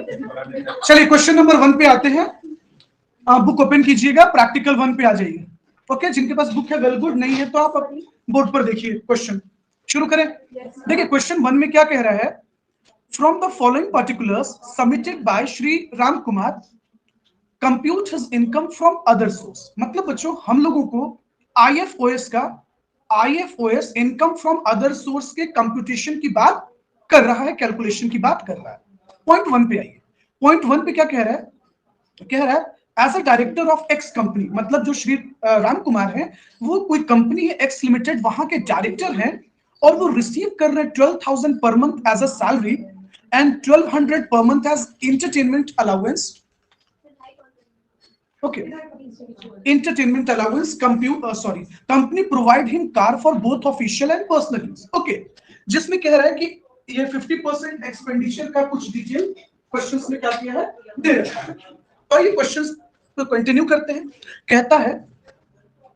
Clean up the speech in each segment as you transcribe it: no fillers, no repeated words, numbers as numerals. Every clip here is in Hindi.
चलिए क्वेश्चन नंबर 1 पे आते हैं। बुक ओपन कीजिएगा, प्रैक्टिकल 1 पे आ जाइए। ओके, जिनके पास बुक है वेल गुड, नहीं है तो आप अपनी बोर्ड पर देखिए। क्वेश्चन शुरू करें। देखिए क्वेश्चन 1 में क्या कह रहा है, from the following particulars submitted by Shri Ram Kumar compute his income from other source. मतलब बच्चों हम लोगों को IFOS income from other source के कंप्यूटेशन की बात कर रहा है, कैलकुलेशन की बात कर रहा है। पॉइंट 1 पे आइए। पॉइंट 1 पे क्या कह रहा है, कह रहा है as a director of X company, मतलब जो श्री राम कुमार है वो कोई कंपनी है एक्स लिमिटेड, वहां के डायरेक्टर हैं और वो रिसीव कर रहे हैं 12,000 per month as a salary and 1200 per month as entertainment allowance. Okay, entertainment allowance company provide him car for both official and personal use. Okay, जिसमें कह रहा है कि ये 50% एक्सपेंडिचर का कुछ डिटेल क्वेश्चंस में क्या किया है, दे रखा है। और ये क्वेश्चंस तो कंटिन्यू करते हैं। कहता है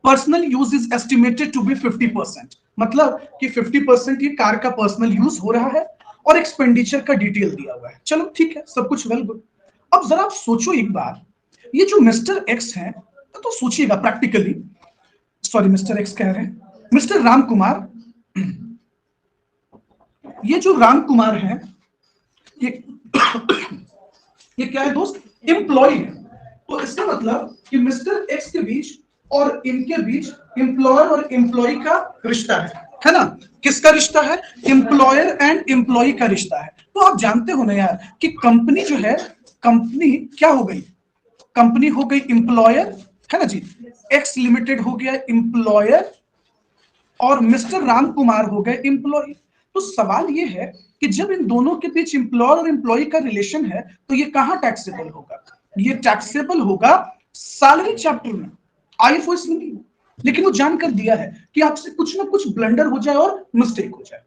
personal use is estimated to be 50%, मतलब कि 50% ये कार का पर्सनल यूज हो रहा है और एक्सपेंडिचर का डिटेल दिया हुआ है। चलो ठीक है, सब कुछ वेल गुड। अब जरा आप सोचो एक बार, ये जो मिस्टर एक्स है तो सोचिएगा प्रैक्टिकली, सॉरी मिस्टर एक्स कह रहे हैं, मिस्टर राम कुमार, ये जो राम कुमार है ये क्या है दोस्त, एम्प्लॉय है। तो इसका मतलब कि मिस्टर एक्स के बीच और इनके बीच एम्प्लॉयर और एम्प्लॉय का रिश्ता है ना। किसका रिश्ता है, एम्प्लॉयर एंड एम्प्लॉय का रिश्ता है। तो आप जानते हो ना यार कि कंपनी जो है, कंपनी क्या हो गई, कंपनी हो गई एम्प्लॉयर, है ना जी, एक्स लिमिटेड हो गया एम्प्लॉयर और मिस्टर राम कुमार हो गए एम्प्लॉय। तो सवाल ये है कि जब इन दोनों के बीच एम्प्लॉयर और एम्प्लॉय का रिलेशन है तो ये कहां टैक्सेबल होगा, ये टैक्सेबल होगा सैलरी चैप्टर में, आईएफओएस में नहीं। लेकिन वो जानकर दिया है कि आपसे कुछ ना कुछ ब्लंडर हो जाए और मिस्टेक हो जाए,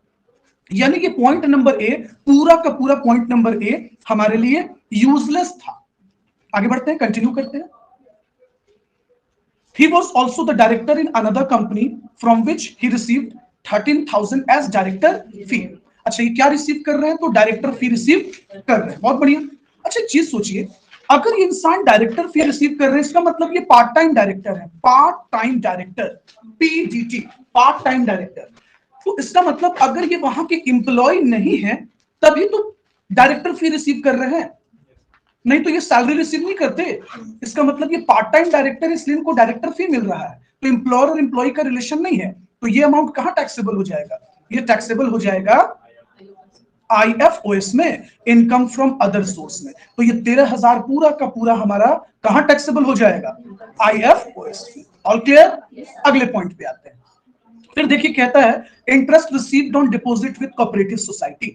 यानी कि पॉइंट नंबर ए, पूरा का पूरा पॉइंट नंबर ए हमारे लिए यूजलेस था। आगे बढ़ते हैं, कंटिन्यू करते हैं। He was also the director in another company from which he received 13,000 as director fee. अच्छा, ये क्या रिसीव कर रहे हैं, तो डायरेक्टर फी रिसीव कर रहे हैं, बहुत बढ़िया। अच्छा चीज सोचिए, अगर ये इंसान डायरेक्टर फी रिसीव कर रहे हैं, इसका मतलब ये पार्ट टाइम डायरेक्टर है, part time director, PDT, part time director. तो इसका मतलब अगर ये वहां के एम्प्लॉय नहीं है तभी तो डायरेक्टर फी रिसीव कर रहे हैं, नहीं तो ये सैलरी रिसीव नहीं करते। इसका मतलब ये पार्ट टाइम डायरेक्टर, इसलिए इनको डायरेक्टर फी मिल रहा है। तो एम्प्लॉयर और एम्प्लॉय का रिलेशन नहीं है, तो ये अमाउंट कहां टैक्सेबल हो जाएगा, ये टैक्सेबल हो जाएगा आईएफओएस में, इनकम फ्रॉम अदर सोर्स में। तो ये 13,000 पूरा का पूरा हमारा कहां टैक्सेबल हो जाएगा, आईएफओएस। ऑल क्लियर, अगले पॉइंट पे आते हैं। फिर देखिए कहता है interest received on deposit with cooperative society,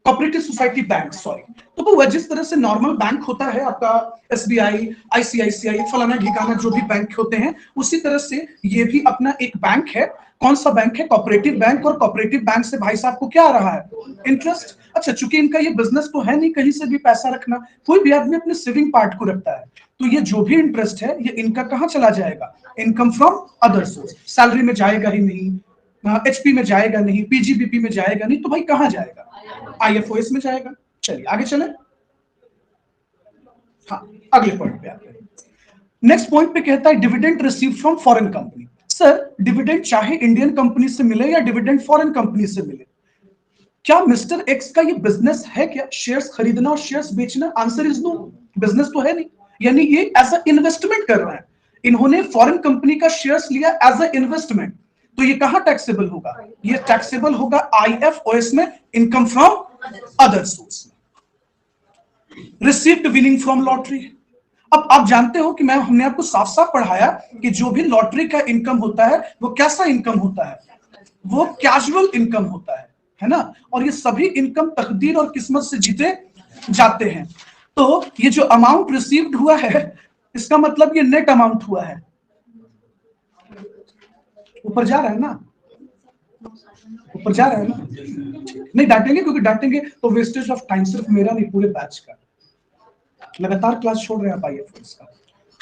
cooperative society bank, sorry. तो वो जिस तरह से नॉर्मल बैंक होता है आपका एसबीआई, आईसीआईसीआई, फलाना ढिकाना जो भी बैंक होते हैं, उसी तरह से ये भी अपना एक बैंक है। कौन सा बैंक है, कोऑपरेटिव बैंक। और कोऑपरेटिव बैंक से भाई साहब को क्या आ रहा है, इंटरेस्ट। अच्छा, चूंकि इनका ये बिजनेस तो है नहीं कहीं से भी पैसा रखना, कोई भी आदमी अपने सेविंग पार्ट को रखता है, तो ये जो भी इंटरेस्ट है ये इनका कहां चला जाएगा, income from other source. Salary में जाएगा ही नहीं, एचपी में जाएगा नहीं, पीजीबीपी में जाएगा नहीं, तो भाई कहां जाएगा, आईएफओएस में जाएगा। चलिए आगे चले, हाँ अगले पॉइंट पे आते हैं। नेक्स्ट पॉइंट पे कहता है dividend receive from foreign company. Sir dividend चाहे इंडियन कंपनी से मिले या डिविडेंड फॉरेन कंपनी से मिले, क्या मिस्टर एक्स का ये बिजनेस है क्या, शेयर्स खरीदना और शेयर्स बेचना? आंसर इज नो, बिजनेस तो है नहीं, यानी ये एज अ इन्वेस्टमेंट कर रहा है। इन्होंने फॉरेन कंपनी का शेयर्स लिया एज अ इन्वेस्टमेंट, तो ये कहां टैक्सेबल होगा, ये टैक्सेबल होगा आईएफओएस में, इनकम फ्रॉम अदर सोर्स में। Received winning from lottery. अब आप जानते हो कि हमने आपको साफ साफ पढ़ाया कि जो भी लॉटरी का इनकम होता है वो कैसा इनकम होता है, वो कैजुअल इनकम होता है ना। और ये सभी इनकम तकदीर और किस्मत से जीते जाते हैं। तो ये जो अमाउंट रिसीव्ड हुआ है, इसका मतलब ये नेट अमाउंट हुआ है, ऊपर जा रहा है ना, ऊपर जा रहा है ना। नहीं डांटेंगे, क्योंकि डांटेंगे तो वेस्टेज ऑफ टाइम, सिर्फ मेरा नहीं पूरे बैच का। लगातार क्लास छोड़ रहे हैं आप आईएफएस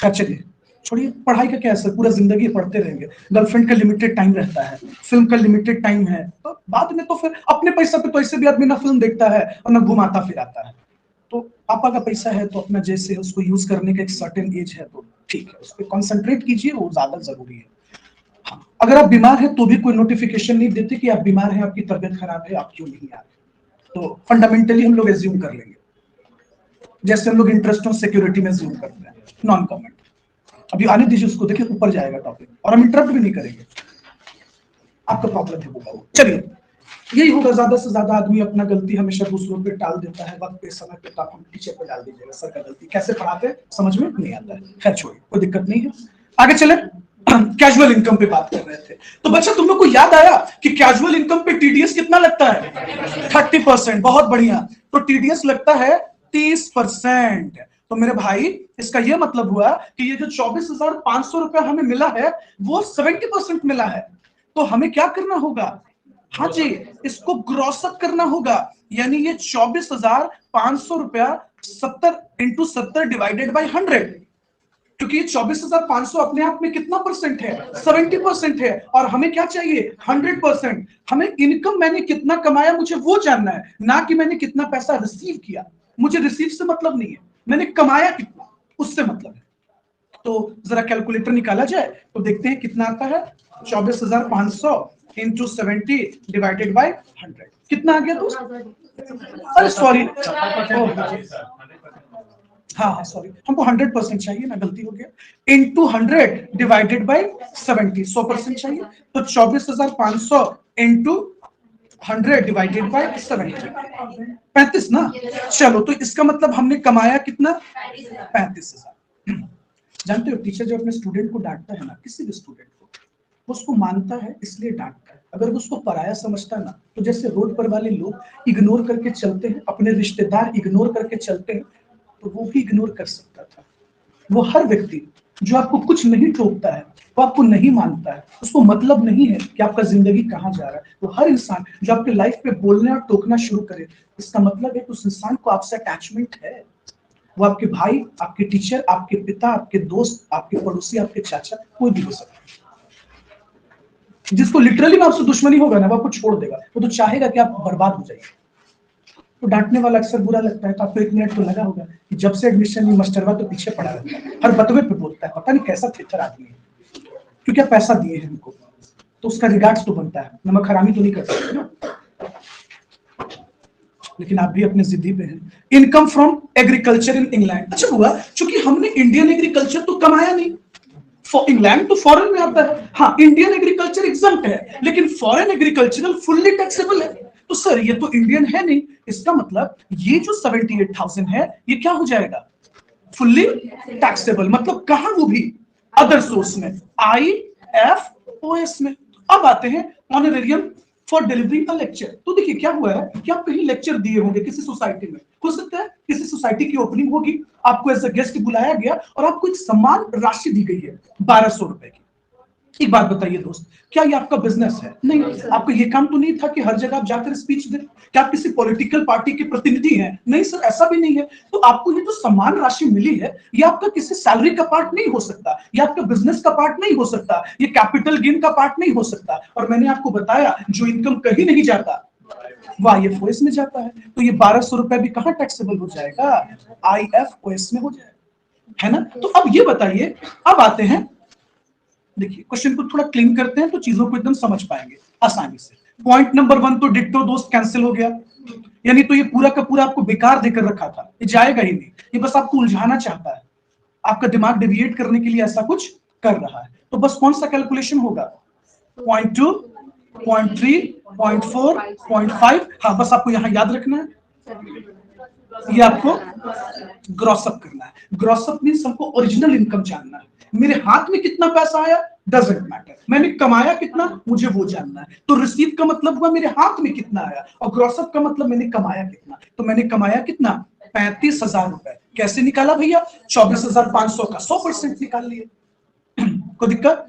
का। चलिए छोड़िए, पढ़ाई का क्या असर, पूरा जिंदगी पढ़ते रहेंगे। गर्लफ्रेंड का लिमिटेड टाइम रहता है, फिल्म का लिमिटेड टाइम है, तो बाद में तो फिर अपने पैसा पे तो ऐसे भी आदमी ना फिल्म देखता है और ना घुमाता फिराता है। तो पापा का पैसा है तो अपना जैसे उसको यूज करने का एक सर्टेन एज है तो ठीक है, उस पर कॉन्सेंट्रेट कीजिए, वो ज्यादा जरूरी है। हाँ, अगर आप बीमार है तो भी कोई नोटिफिकेशन नहीं देते कि आप बीमार हैं, आपकी तबियत खराब है, आप क्यों नहीं आ रहे, तो फंडामेंटली हम लोग एज्यूम कर लेंगे, जैसे हम लोग इंटरेस्ट ऑन सिक्योरिटी में एज्यूम करते हैं, नॉन कमेंट। अभी आने दीजिए उसको, देखिए ऊपर जाएगा टॉपिक, और हम इंटरप्ट भी नहीं करेंगे, आपका प्रॉब्लम है वो। चलिए, यही होगा, ज्यादा से ज्यादा आदमी अपना गलती हमेशा दूसरों पे टाल देता है, वक्त पे समय पे, तो आप हम टीचर पे डाल दीजिएगा, सर का गलती, कैसे पढ़ाते हैं समझ में नहीं आता है। खैर छोड़िए, कोई दिक्कत नहीं है, आगे चले। कैजुअल इनकम पे बात कर रहे थे, तो बच्चा तुम लोग को याद आया कि कैजुअल इनकम पे टीडीएस कितना लगता है? 30%। बहुत बढ़िया, तो टीडीएस लगता है 30%। तो मेरे भाई, इसका यह मतलब हुआ कि ये जो 24,500 रुपया हमें मिला है वो 70% मिला है, तो हमें क्या करना होगा? हाँ जी, इसको ग्रॉस अप करना होगा, यानी ये 24,500 रुपया 70 इंटू 70 डिवाइडेड बाई 100, क्योंकि ये 24,500 अपने आप में कितना परसेंट है? 70% है, और हमें क्या चाहिए? 100%। हमें इनकम मैंने कितना कमाया मुझे वो जानना है, ना कि मैंने कितना पैसा रिसीव किया। मुझे रिसीव से मतलब नहीं है, मैंने कमाया कितना उससे मतलब है। तो जरा कैलकुलेटर निकाला जाए तो देखते हैं कितना आता है। 24,500 इंटू 70 डिवाइडेड बाई 100 कितना आ गया दोस्त? अरे सॉरी, हाँ सॉरी, हमको 100% चाहिए ना, गलती हो गया। इंटू 100 डिवाइडेड बाई 70, 100% चाहिए, तो 24,500 इंटू 100 डिवाइडेड बाई 70, 35 ना। चलो, तो इसका मतलब हमने कमाया कितना? 35,000। जानते हो, टीचर जब अपने स्टूडेंट को डांटता है ना, किसी भी स्टूडेंट को, उसको मानता है इसलिए डांटता है। अगर वो उसको पराया समझता ना, तो जैसे रोड पर वाले लोग इग्नोर करके चलते हैं, अपने रिश्तेदार इग्नोर करके चलते हैं, तो वो भी इग्नोर कर सकता था। वो हर व्यक्ति जो आपको कुछ नहीं टोकता है, वो आपको नहीं मानता है, उसको मतलब नहीं है कि आपका जिंदगी कहाँ जा रहा है। वो हर इंसान जो आपके लाइफ पे बोलने और टोकना शुरू करे, इसका मतलब है कि उस इंसान को आपसे अटैचमेंट है। वो आपके भाई, आपके टीचर, आपके पिता, आपके दोस्त, आपके पड़ोसी, आपके चाचा, कोई भी हो सकता है। जिसको लिटरली में आपसे दुश्मनी होगा ना, वो आपको छोड़ देगा, वो तो चाहेगा कि आप बर्बाद हो जाइए। तो डांटने वाला अक्सर बुरा लगता है, तो आपको 1 मिनट तो लगा होगा कि जब से एडमिशन नहीं, मास्टरवा तो पीछे पड़ा रहता है, हर बतवे पे बोलता है, पता नहीं कैसा थिटर आदमी है, क्योंकि पैसा दिए हैं हमको, तो उसका रिगार्ड्स तो बनता है, नमक हरामी तो नहीं कर सकते ना। लेकिन आप भी अपने जिद्दी पे हैं। Income from agriculture in England. अच्छा हुआ, चूंकि हमने इंडियन एग्रीकल्चर तो कमाया नहीं, इंग्लैंड तो फॉरेन में आता है। हाँ, इंडियन एग्रीकल्चर एग्जम्प्ट है, लेकिन फॉरेन एग्रीकल्चरल फुल्ली टैक्सेबल है। तो सर ये तो इंडियन है नहीं, इसका मतलब ये जो 78,000 है, ये क्या हो जाएगा? Fully taxable. मतलब कहां? वो भी अदर सोर्स में, IFOS में। अब आते हैं honorarium for delivering a lecture. तो देखिए क्या हुआ है कि आप कहीं लेक्चर दिए होंगे किसी सोसाइटी में, हो सकता है किसी सोसाइटी की ओपनिंग होगी, आपको एज अ गेस्ट बुलाया गया और आपको एक सम्मान राशि दी गई है 1,200 रुपए की। एक बात बताइए दोस्त, क्या ये आपका बिजनेस है? नहीं। आपका ये काम तो नहीं था कि हर जगह आप जाकर स्पीच दें। क्या आप किसी पॉलिटिकल पार्टी के प्रतिनिधि हैं? नहीं सर, ऐसा भी नहीं है। तो आपको ये जो सम्मान राशि मिली है, ये आपका किसी सैलरी का पार्ट नहीं हो सकता, ये आपका बिजनेस का पार्ट नहीं हो सकता, ये कैपिटल गेन का पार्ट नहीं हो सकता। और मैंने आपको बताया, जो इनकम कहीं नहीं जाता वह IFOS में जाता है। तो ये 1,200 रुपए भी कहां टैक्सेबल हो जाएगा? IFOS में हो जाएगा, है ना। तो अब ये बताइए, अब आते हैं, देखिए क्वेश्चन को थोड़ा क्लीन करते हैं तो चीजों को एकदम समझ पाएंगे आसानी से। पॉइंट नंबर 1 तो डिट्टो दोस्त कैंसिल हो गया, यानी तो ये पूरा का पूरा आपको बेकार देकर रखा था, ये जाएगा ही नहीं, ये बस आपको उलझाना चाहता है, आपका दिमाग डेविएट करने के लिए ऐसा कुछ कर रहा है। तो बस कौन सा कैलकुलेशन होगा? Point 2, point 3, point 4, point 5। हाँ, बस आपको यहां याद रखना है, ये आपको ग्रॉसअप करना है। ग्रॉसअप मींस हमको ओरिजिनल इनकम जानना है। मेरे हाथ में कितना पैसा आया डजंट मैटर, मैंने कमाया कितना मुझे वो जानना है। तो रिसीव का मतलब हुआ मेरे हाथ में कितना आया, और ग्रॉसअप का मतलब मैंने कमाया कितना। तो मैंने कमाया कितना? 35,000 रुपए। कैसे निकाला भैया? 24,500 का 100% निकाल लिए। कोई दिक्कत?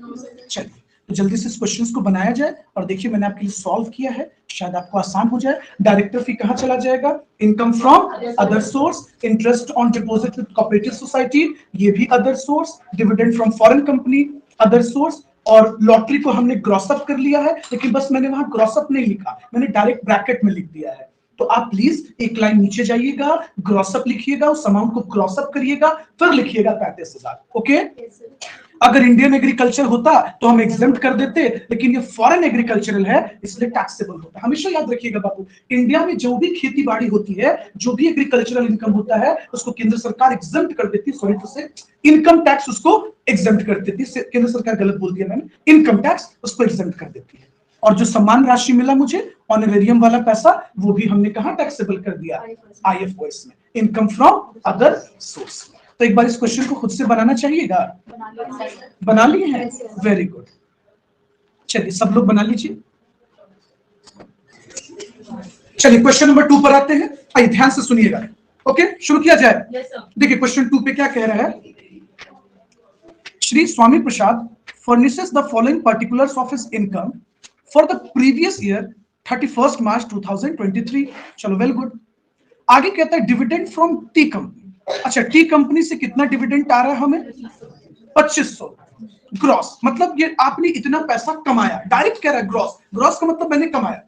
चलिए, तो जल्दी से इस क्वेश्चंस को बनाया जाए, और देखिए मैंने आपके लिए सॉल्व किया है, शायद आपको आसान हो जाए। डायरेक्टर फी कहां चला जाएगा? Income from other source. Interest on deposit with cooperative society, ये भी other source. Dividend from foreign company, other source. और लॉटरी को हमने ग्रॉसअप कर लिया है, लेकिन बस मैंने वहां ग्रॉसअप नहीं लिखा, मैंने डायरेक्ट ब्रैकेट में लिख दिया है, तो आप प्लीज एक लाइन नीचे जाइएगा, ग्रॉसअप लिखिएगा, उस अमाउंट को क्रॉसअप करिएगा, फिर लिखिएगा 35,000। ओके। अगर इंडियन एग्रीकल्चर होता तो हम एग्जेम्प्ट कर देते, लेकिन ये फॉरेन एग्रीकल्चरल है इसलिए टैक्सेबल होता है। हमेशा याद रखिएगा बाबू, इंडिया में जो भी खेती बाड़ी होती है, जो भी एग्रीकल्चरल इनकम होता है, उसको केंद्र सरकार एग्जेम्प्ट कर देती है। सॉरी टू से, इनकम टैक्स उसको एग्जेम्प्ट कर देती है। केंद्र सरकार, गलत बोल दिया मैंने, इनकम टैक्स उसको एग्जेम्प्ट कर देती है। और जो सम्मान राशि मिला मुझे, ऑनरेरियम वाला पैसा, वो भी हमने कहा टैक्सेबल कर दिया आईएफओएस में, इनकम फ्रॉम अदर सोर्स। तो एक बार इस क्वेश्चन को खुद से बनाना चाहिएगा। बना लिए हैं? Very good. चलिए सब लोग बना लीजिए। चलिए क्वेश्चन नंबर 2 पर आते हैं। आइए ध्यान से सुनिएगा। ओके, शुरू किया जाए। देखिए क्वेश्चन 2 पे क्या कह रहा है। Shri Swami Prasad furnishes the following particulars of his income for the previous year 31st March 2023। चलो वेल गुड। आगे कहता है डिविडेंड फ्रॉम टी कंपनी। अच्छा, टी कंपनी से कितना डिविडेंड आ रहा है हमें? 2500 ग्रॉस, मतलब ये आपने इतना पैसा कमाया। डायरेक्ट कह रहा है ग्रॉस, ग्रॉस का मतलब मैंने कमाया।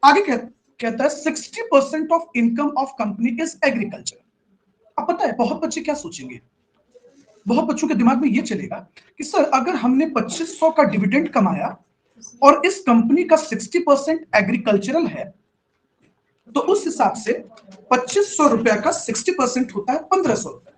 आगे कहता है 60% of income of company is agriculture. अब पता है बहुत बच्चे क्या सोचेंगे, बहुत बच्चों के दिमाग में ये चलेगा कि सर अगर हमने 2500 का डिविडेंड कमाया और इस कंपनी का 60% एग्रीकल्चरल है, तो उस हिसाब से 2500 रुपया का 60% होता है 1500 रुपया।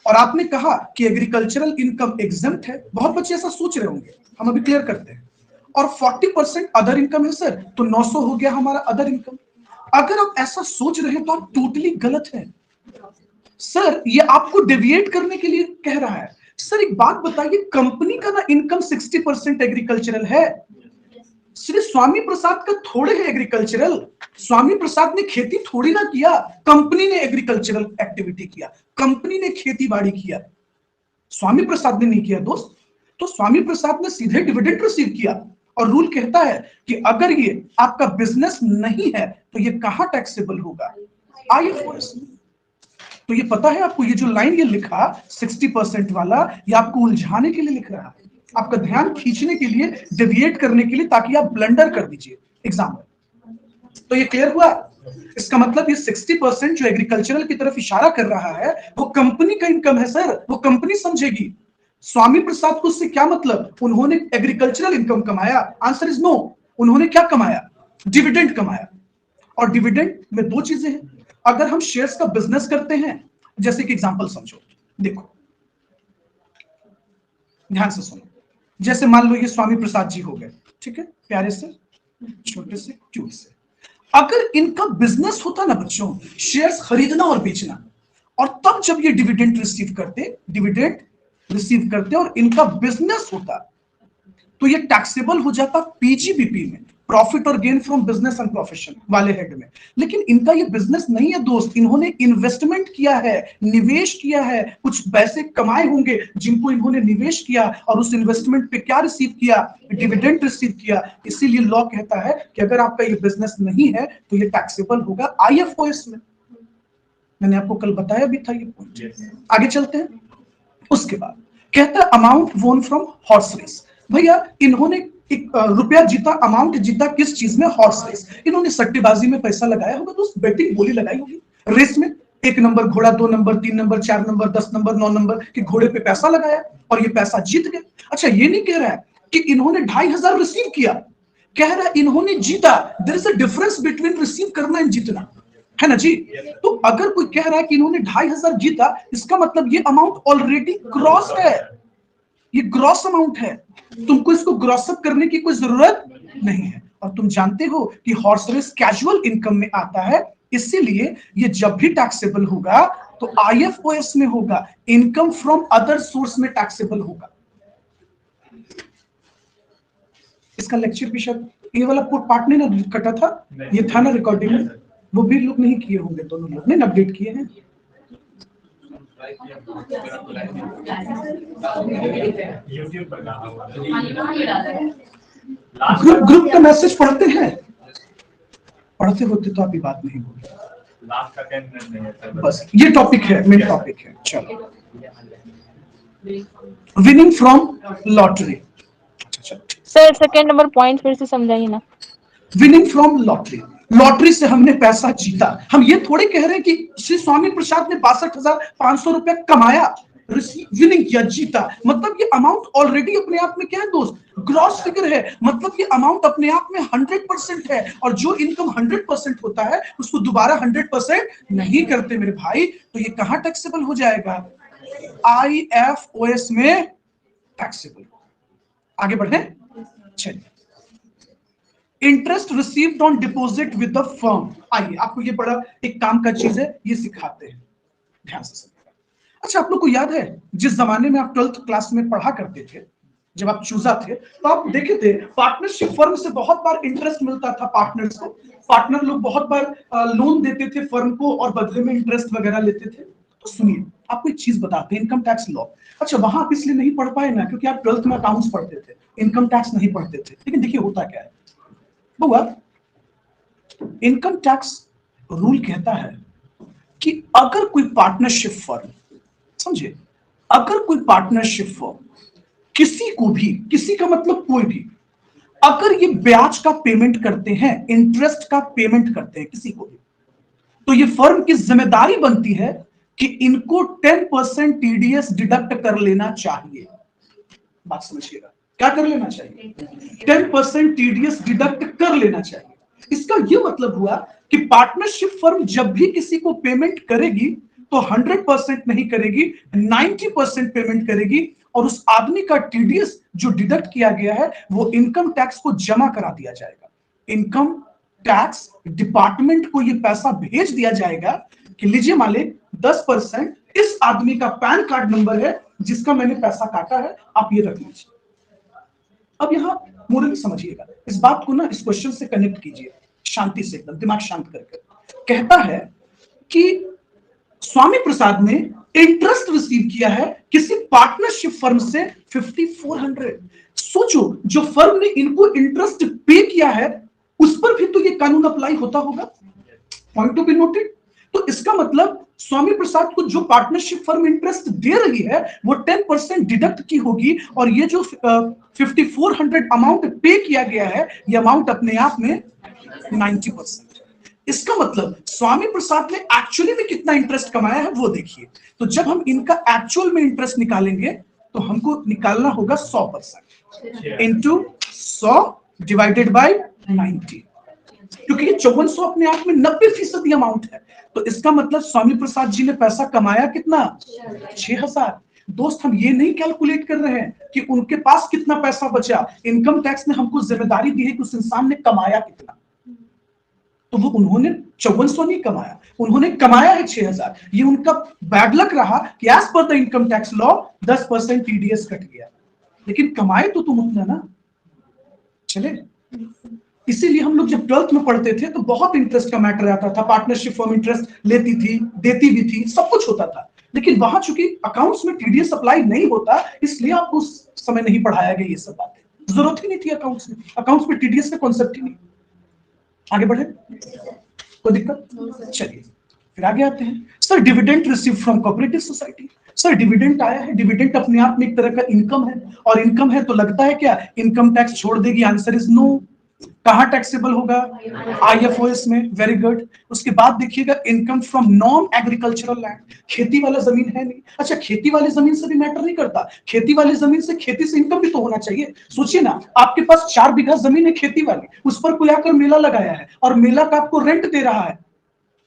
और आपने कहा कि एग्रीकल्चरल इनकम एग्जेम्प्ट है। बहुत बच्चे ऐसा सोच रहे होंगे, हम अभी क्लियर करते हैं। और 40% अदर इनकम है सर, तो 900 हो गया हमारा अदर इनकम। अगर आप ऐसा सोच रहे हैं तो आप टोटली गलत है सर। ये आपको डेविएट करने के लिए कह रहा है। सर एक बात बताइए, कंपनी का ना इनकम 60% एग्रीकल्चरल है। श्री स्वामी प्रसाद का थोड़े है एग्रीकल्चरल। स्वामी प्रसाद ने खेती थोड़ी ना किया, कंपनी ने एग्रीकल्चरल एक्टिविटी किया, कंपनी ने खेती बाड़ी किया, स्वामी प्रसाद ने नहीं किया दोस्त। तो स्वामी प्रसाद ने सीधे डिविडेंड रिसीव किया। और रूल कहता है कि अगर ये आपका बिजनेस नहीं है तो ये कहां टैक्सेबल होगा? आईएफओएस में। तो ये पता है आपको, ये जो लाइन ये लिखा 60% वाला, ये आपको उलझाने के लिए लिख रहा है, आपका ध्यान खींचने के लिए, डेविएट करने के लिए, ताकि आप ब्लंडर कर दीजिए एग्जाम में। तो ये क्लियर हुआ? इसका मतलब ये 60% जो एग्रीकल्चरल की तरफ इशारा कर रहा है वो कंपनी का इनकम है सर, वो कंपनी समझेगी। स्वामी प्रसाद को उससे क्या मतलब? उन्होंने एग्रीकल्चरल इनकम कमाया? Answer is no. उन्होंने क्या कमाया? डिविडेंड कमाया। और डिविडेंड में दो चीजें हैं। अगर हम शेयर्स का बिजनेस करते हैं, जैसे कि एग्जांपल समझो, देखो ध्यान से सुनो। जैसे मान लो ये स्वामी प्रसाद जी हो गए, ठीक है, प्यारे से, छोटे से, क्यूट से। अगर इनका बिजनेस होता ना बच्चों, शेयर्स खरीदना और बेचना, और तब जब ये डिविडेंड रिसीव करते और इनका बिजनेस होता, तो ये टैक्सेबल हो जाता पीजीबीपी में, प्रॉफिट और gain from business and profession वाले हेड में। लेकिन इनका ये बिजनेस नहीं है दोस्त, इन्होंने इन्वेस्टमेंट किया है, निवेश किया है, कुछ पैसे कमाए होंगे जिनको इन्होंने निवेश किया, और उस इन्वेस्टमेंट पे क्या रिसीव किया? डिविडेंड रिसीव किया। इसीलिए लॉ कहता है कि अगर आपका ये बिजनेस नहीं है तो ये टैक्सेबल होगा आईएफओएस में। मैंने आपको कल बताया भी था ये पॉइंट। आगे चलते हैं। उसके बाद कहता है अमाउंट वोन फ्रॉम हॉर्स रेस। भैया इन्होंने रुपया जीता, अमाउंट जीता किस चीज में? Horse race. इन्होंने सट्टेबाजी में पैसा लगाया होगा, तो बेटिंग बोली लगाई होगी रेस में। 1 नंबर घोड़ा, 2 number, 3 number, 4 number, 10 number, 9 number के घोड़े पे पैसा लगाया और ये पैसा जीत गए। अच्छा, ये नहीं कह रहा है कि इन्होंने 2500 रिसीव किया, कह रहा है इन्होंने जीता। There is a difference between receive करना एंड जीतना, है ना जी। तो अगर कोई कह रहा है कि इन्होंने 2500 जीता, इसका मतलब ये अमाउंट ऑलरेडी क्रॉस है, ये ग्रॉस अमाउंट है। तुमको इसको ग्रॉस अप करने की कोई जरूरत नहीं है। और तुम जानते हो कि हॉर्स रेस कैजुअल इनकम में आता है, इसीलिए ये जब भी टैक्सेबल होगा तो आईएफओएस में होगा, इनकम फ्रॉम अदर सोर्स में टैक्सेबल होगा। इसका लेक्चर भी शायद ये वाला पार्ट नहीं ना कटा था, ये था ना रिकॉर्डिंग में, वो भी लोग नहीं किए होंगे, दोनों लोग नहीं अपडेट किए हैं। ग्रुप का मैसेज पढ़ते हैं, पढ़ते होते तो अभी बात नहीं होगी। बस ये टॉपिक है, मेन टॉपिक है। चलो, winning from lottery. Sir second number point फिर से समझाइए ना। विनिंग फ्रॉम लॉटरी लॉटरी से हमने पैसा जीता। हम ये थोड़े कह रहे हैं कि श्री स्वामी प्रसाद ने 62,500 रुपया कमाया, विनिंग किया, जीता, मतलब ये अमाउंट ऑलरेडी अपने आप में क्या है दोस्त, ग्रॉस फिगर है, मतलब ये अमाउंट अपने आप में 100% है। और जो इनकम 100% होता है उसको दोबारा 100% नहीं करते मेरे भाई, तो ये कहां टैक्सेबल हो जाएगा, IFOS में टैक्सेबल। आगे बढ़े, चलिए, interest received on deposit with the firm. आइए आपको ये बड़ा एक काम का चीज है, ये सिखाते हैं, ध्यान से सुनिएगा। अच्छा, आप लोग को याद है जिस जमाने में आप 12th क्लास में पढ़ा करते थे, जब आप चूजा थे, तो आप देखे थे पार्टनरशिप फर्म से बहुत बार इंटरेस्ट मिलता था पार्टनर्स को। पार्टनर लोग बहुत बार लोन देते थे फर्म को और बदले में इंटरेस्ट वगैरह लेते थे। तो सुनिए, आपको एक चीज बताते हैं, इनकम टैक्स लॉ। अच्छा, वहां आप इसलिए नहीं पढ़ पाए ना क्योंकि आप 12th में अकाउंट्स पढ़ते थे, इनकम टैक्स नहीं पढ़ते थे। लेकिन देखिए होता क्या है बुआ, इनकम टैक्स रूल कहता है कि अगर कोई पार्टनरशिप फर्म, समझे, अगर कोई पार्टनरशिप फर्म किसी को भी, किसी का मतलब कोई भी, अगर ये ब्याज का पेमेंट करते हैं, इंटरेस्ट का पेमेंट करते हैं किसी को भी, तो ये फर्म की जिम्मेदारी बनती है कि इनको 10% TDS डिडक्ट कर लेना चाहिए। बात समझिएगा, क्या कर लेना चाहिए, 10% TDS डिडक्ट कर लेना चाहिए। इसका यह मतलब हुआ कि पार्टनरशिप फर्म जब भी किसी को पेमेंट करेगी तो 100% नहीं करेगी, 90% पेमेंट करेगी, और उस आदमी का TDS जो डिडक्ट किया गया है वो इनकम टैक्स को जमा करा दिया जाएगा। इनकम टैक्स डिपार्टमेंट को ये पैसा भेज दिया जाएगा कि लीजिए मालिक, 10% इस आदमी का पैन कार्ड नंबर है जिसका मैंने पैसा काटा है, आप ये रख लीजिए। अब यहां मुरली समझिएगा, इस बात को ना इस क्वेश्चन से कनेक्ट कीजिए शांति से, एकदम दिमाग शांत करके। कहता है कि स्वामी प्रसाद ने इंटरेस्ट रिसीव किया है किसी पार्टनरशिप फर्म से 5400। सोचो, जो फर्म ने इनको इंटरेस्ट पे किया है उस पर भी तो ये कानून अप्लाई होता होगा, पॉइंट टू बी नोटेड। तो इसका मतलब स्वामी प्रसाद को जो पार्टनरशिप फर्म इंटरेस्ट दे रही है वो 10% डिडक्ट की होगी, और ये जो 5400 अमाउंट पे किया गया है ये अमाउंट अपने आप में 90%। इसका मतलब स्वामी प्रसाद ने एक्चुअली में कितना इंटरेस्ट कमाया है वो देखिए। तो जब हम इनका एक्चुअल में इंटरेस्ट निकालेंगे तो हमको निकालना होगा 100% इंटू 100 डिवाइडेड बाय 90, क्योंकि ये 5400 अपने आप में 90% अमाउंट है। तो इसका मतलब स्वामी प्रसाद जी ने पैसा कमाया कितना, 6000। दोस्त, हम ये नहीं कैलकुलेट कर रहे हैं कि उनके पास कितना पैसा बचा, इनकम टैक्स ने हमको जिम्मेदारी दी है कि उस इंसान ने कमाया कितना। तो वो उन्होंने 5400 नहीं कमाया, उन्होंने कमाया है 6000। ये उनका बैड लक रहा कि as per the income tax law 10% TDS cut गया, लेकिन कमाए तो तुम उतना ना। चले, इसीलिए हम लोग जब 12th में पढ़ते थे तो बहुत इंटरेस्ट का मैटर आता था, पार्टनरशिप फर्म इंटरेस्ट लेती थी, देती भी थी, सब कुछ होता था। लेकिन वहां चूंकि अकाउंट्स में TDS अप्लाई नहीं होता, इसलिए आपको उस समय नहीं पढ़ाया गया ये सब बातें, जरूरत ही नहीं थी अकाउंट्स में, अकाउंट्स में TDS का कॉन्सेप्ट ही नहीं। आगे बढ़े, कोई दिक्कत? चलिए फिर आगे आते हैं। Sir, dividend receive from cooperative society. Sir, dividend आया है, डिविडेंड अपने आप में एक तरह का इनकम है, और इनकम है तो लगता है क्या इनकम टैक्स छोड़ देगी? Answer is no. कहां टैक्सेबल होगा? IFOS में। Very good. उसके बाद देखिएगा, income from non agricultural land, खेती वाला जमीन है नहीं। अच्छा, खेती वाली जमीन से भी मैटर नहीं करता, खेती वाली जमीन से, खेती से इनकम भी तो होना चाहिए। सोचिए ना, आपके पास 4 बीघा जमीन है खेती वाली, उस पर कोई आकर मेला लगाया है और मेला का आपको रेंट दे रहा है,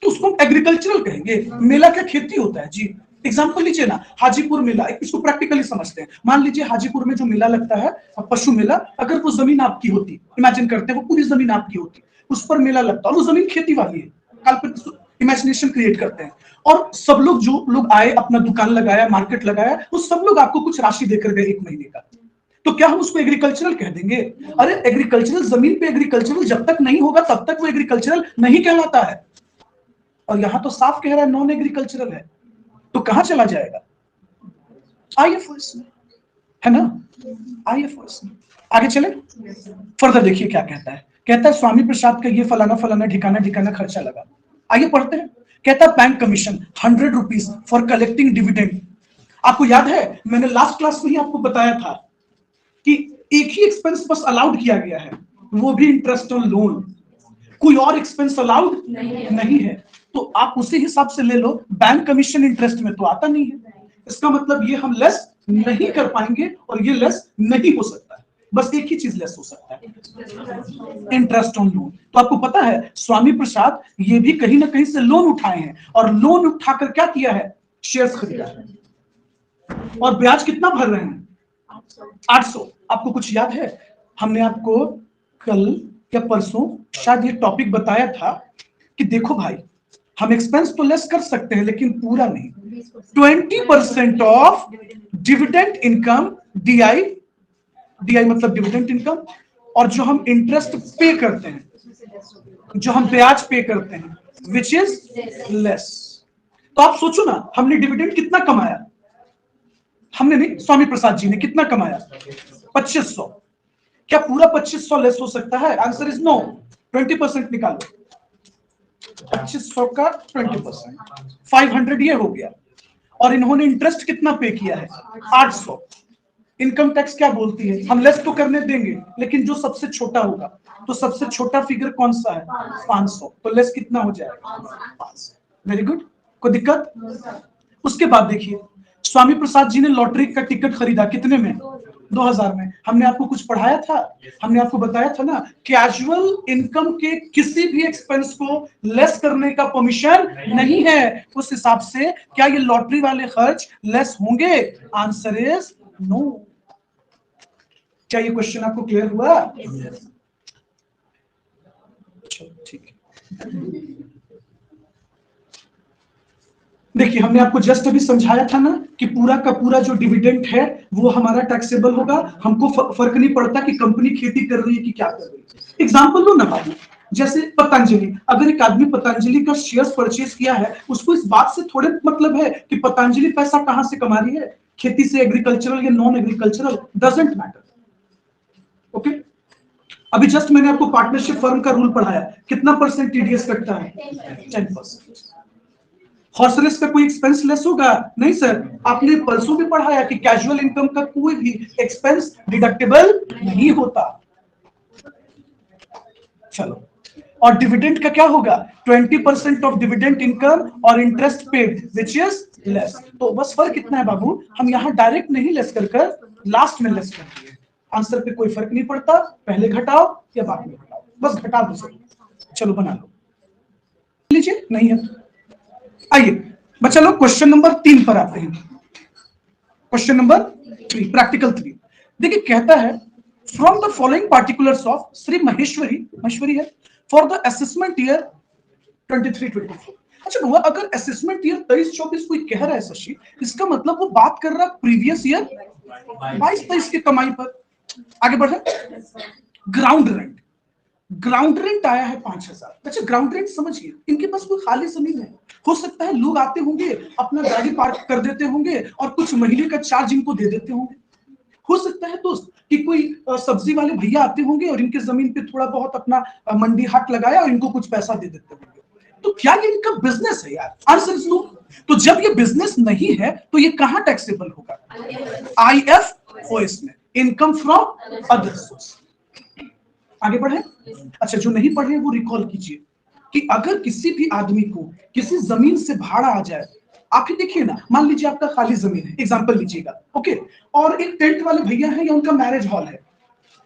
तो उसको हम एग्रीकल्चरल कहेंगे। मेला क्या खेती होता है जी? एग्जाम्पल लीजिए ना, हाजीपुर मेला, इसको प्रैक्टिकली समझते हैं। मान लीजिए हाजीपुर में जो मेला लगता है, पशु मेला, अगर वो जमीन आपकी होती, इमेजिन करते हैं वो पूरी जमीन आपकी होती, उस पर मेला लगता, और वो जमीन खेती वाली है, काल्पनिक इमेजिनेशन क्रिएट करते हैं, और सब लोग, जो लोग आए, अपना दुकान लगाया, मार्केट लगाया, वो सब लोग आपको कुछ राशि देकर गए 1 महीने का, तो क्या हम उसको एग्रीकल्चरल कह देंगे? अरे एग्रीकल्चरल जमीन पे एग्रीकल्चरल जब तक नहीं होगा तब तक वो एग्रीकल्चरल नहीं कहलाता है, और यहां तो साफ कह रहा है नॉन एग्रीकल्चरल है, तो कहां चला जाएगा? IFOS में, है ना? IFOS में। आगे चले, फर्दर देखिए क्या कहता है। कहता है स्वामी प्रसाद का ये फलाना फलाना ठिकाना ठिकाना खर्चा लगा। आइए पढ़ते हैं। कहता है bank commission 100 rupees for collecting dividend. आपको याद है, मैंने लास्ट क्लास में ही आपको बताया था कि एक ही एक्सपेंस बस अलाउड किया गया है, वो भी इंटरेस्ट ऑन लोन। कोई और एक्सपेंस अलाउड नहीं है, तो आप उसी हिसाब से ले लो। बैंक कमीशन इंटरेस्ट में तो आता नहीं है, इसका मतलब ये हम लेस नहीं कर पाएंगे और ये लेस नहीं हो सकता है। बस एक ही चीज लेस हो सकता है, इंटरेस्ट ऑन लोन। तो आपको पता है स्वामी प्रसाद ये भी कहीं ना कहीं से लोन उठाए हैं, और लोन उठाकर क्या किया है, शेयर्स खरीदा है, और ब्याज कितना भर रहे हैं, 800। आपको कुछ याद है, हमने आपको कल या परसों शायद ये टॉपिक बताया था कि देखो भाई, हम एक्सपेंस तो लेस कर सकते हैं लेकिन पूरा नहीं। 20% of dividend income, DI, DI मतलब डिविडेंड इनकम, और जो हम इंटरेस्ट पे करते हैं, जो हम ब्याज पे करते हैं, विच इज लेस। तो आप सोचो ना, हमने डिविडेंड कितना कमाया, हमने नहीं, स्वामी प्रसाद जी ने कितना कमाया, 2500। क्या पूरा 2500 लेस हो सकता है? Answer is no. 20% निकालो, 2500 का 20%, 500 ये हो गया। और इन्होंने इंटरेस्ट कितना पे किया है, 800। इनकम टैक्स क्या बोलती है, हम लेस तो करने देंगे लेकिन जो सबसे छोटा होगा, तो सबसे छोटा फिगर कौन सा है, 500। तो लेस कितना हो जाएगा, 500। वेरी गुड, कोई दिक्कत? उसके बाद देखिए, स्वामी प्रसाद जी ने लॉटरी का टिकट खरीदा, कितने में, 2000 में। हमने आपको कुछ पढ़ाया था, हमने आपको बताया था ना, कैजुअल इनकम के किसी भी एक्सपेंस को लेस करने का परमिशन नहीं है। उस हिसाब से क्या ये लॉटरी वाले खर्च लेस होंगे? Answer is no. क्या ये क्वेश्चन आपको क्लियर हुआ? ठीक है, देखिए हमने आपको जस्ट अभी समझाया था ना कि पूरा का पूरा जो डिविडेंड है वो हमारा टैक्सेबल होगा। हमको फर्क नहीं पड़ता कि कंपनी खेती कर रही है कि क्या कर रही है। एग्जांपल लो ना बाबू, जैसे पतंजलि, अगर एक आदमी पतंजलि का शेयर्स परचेज किया है, उसको इस बात से थोड़े मतलब है कि पतंजलि पैसा कहां से कमा रही है, खेती से, एग्रीकल्चरल या non agricultural, doesn't matter. Okay, अभी जस्ट मैंने आपको पार्टनरशिप फर्म का रूल पढ़ाया, कितना परसेंट टीडीएस कटता है, 10%। हॉर्स रेस का कोई एक्सपेंस लेस होगा? नहीं सर, आपने परसों भी पढ़ाया कि कैजुअल इनकम का कोई भी एक्सपेंस डिडक्टेबल नहीं होता। चलो, और डिविडेंड का क्या होगा, 20% ऑफ डिविडेंड इनकम और interest paid which is less. तो बस फर्क कितना है बाबू, हम यहां डायरेक्ट नहीं लेस कर लास्ट में लेस कर दिए। आंसर पे कोई फर्क नहीं पड़ता, पहले घटाओ या बाद में घटाओ, बस घटा दो सर। चलो बना लो, लीजिए, नहीं है। आइए बच्चा लोग क्वेश्चन नंबर 3 पर आते हैं। Question number 3, practical 3। देखिए कहता है, from the following particulars of Shri Maheshwari है फॉर द असेसमेंट ईयर 23-24। अच्छा हुआ, अगर असेसमेंट ईयर 23-24 कोई कह रहा है शशि, इसका मतलब वो बात कर रहा प्रीवियस ईयर 22-23 की कमाई पर। आगे बढ़े, ग्राउंड रेंट, ग्राउंड रेंट आया है 5000। अच्छा ग्राउंड रेंट समझिए, इनके पास कोई खाली जमीन है, हो सकता है लोग आते होंगे, अपना गाड़ी पार्क कर देते होंगे और कुछ महीने का चार्ज इनको दे देते होंगे। हो सकता है दोस्त कि कोई सब्जी वाले भैया आते होंगे और इनके जमीन पे थोड़ा बहुत अपना मंडी हाट लगाया और इनको कुछ पैसा दे देते होंगे। तो क्या ये इनका बिजनेस है यार? Answer is no. तो जब ये बिजनेस नहीं है तो ये कहां टैक्सेबल होगा, आईएफओएस में, इनकम फ्रॉम अदर सोर्स। आगे बढ़े। अच्छा जो नहीं पढ़े वो रिकॉल कीजिए कि अगर किसी भी आदमी को किसी जमीन से भाड़ा आ जाए, आप ही देखिए ना, मान लीजिए आपका खाली जमीन है, एग्जांपल लीजिएगा, ओके, और एक टेंट वाले भैया हैं या उनका मैरिज हॉल है,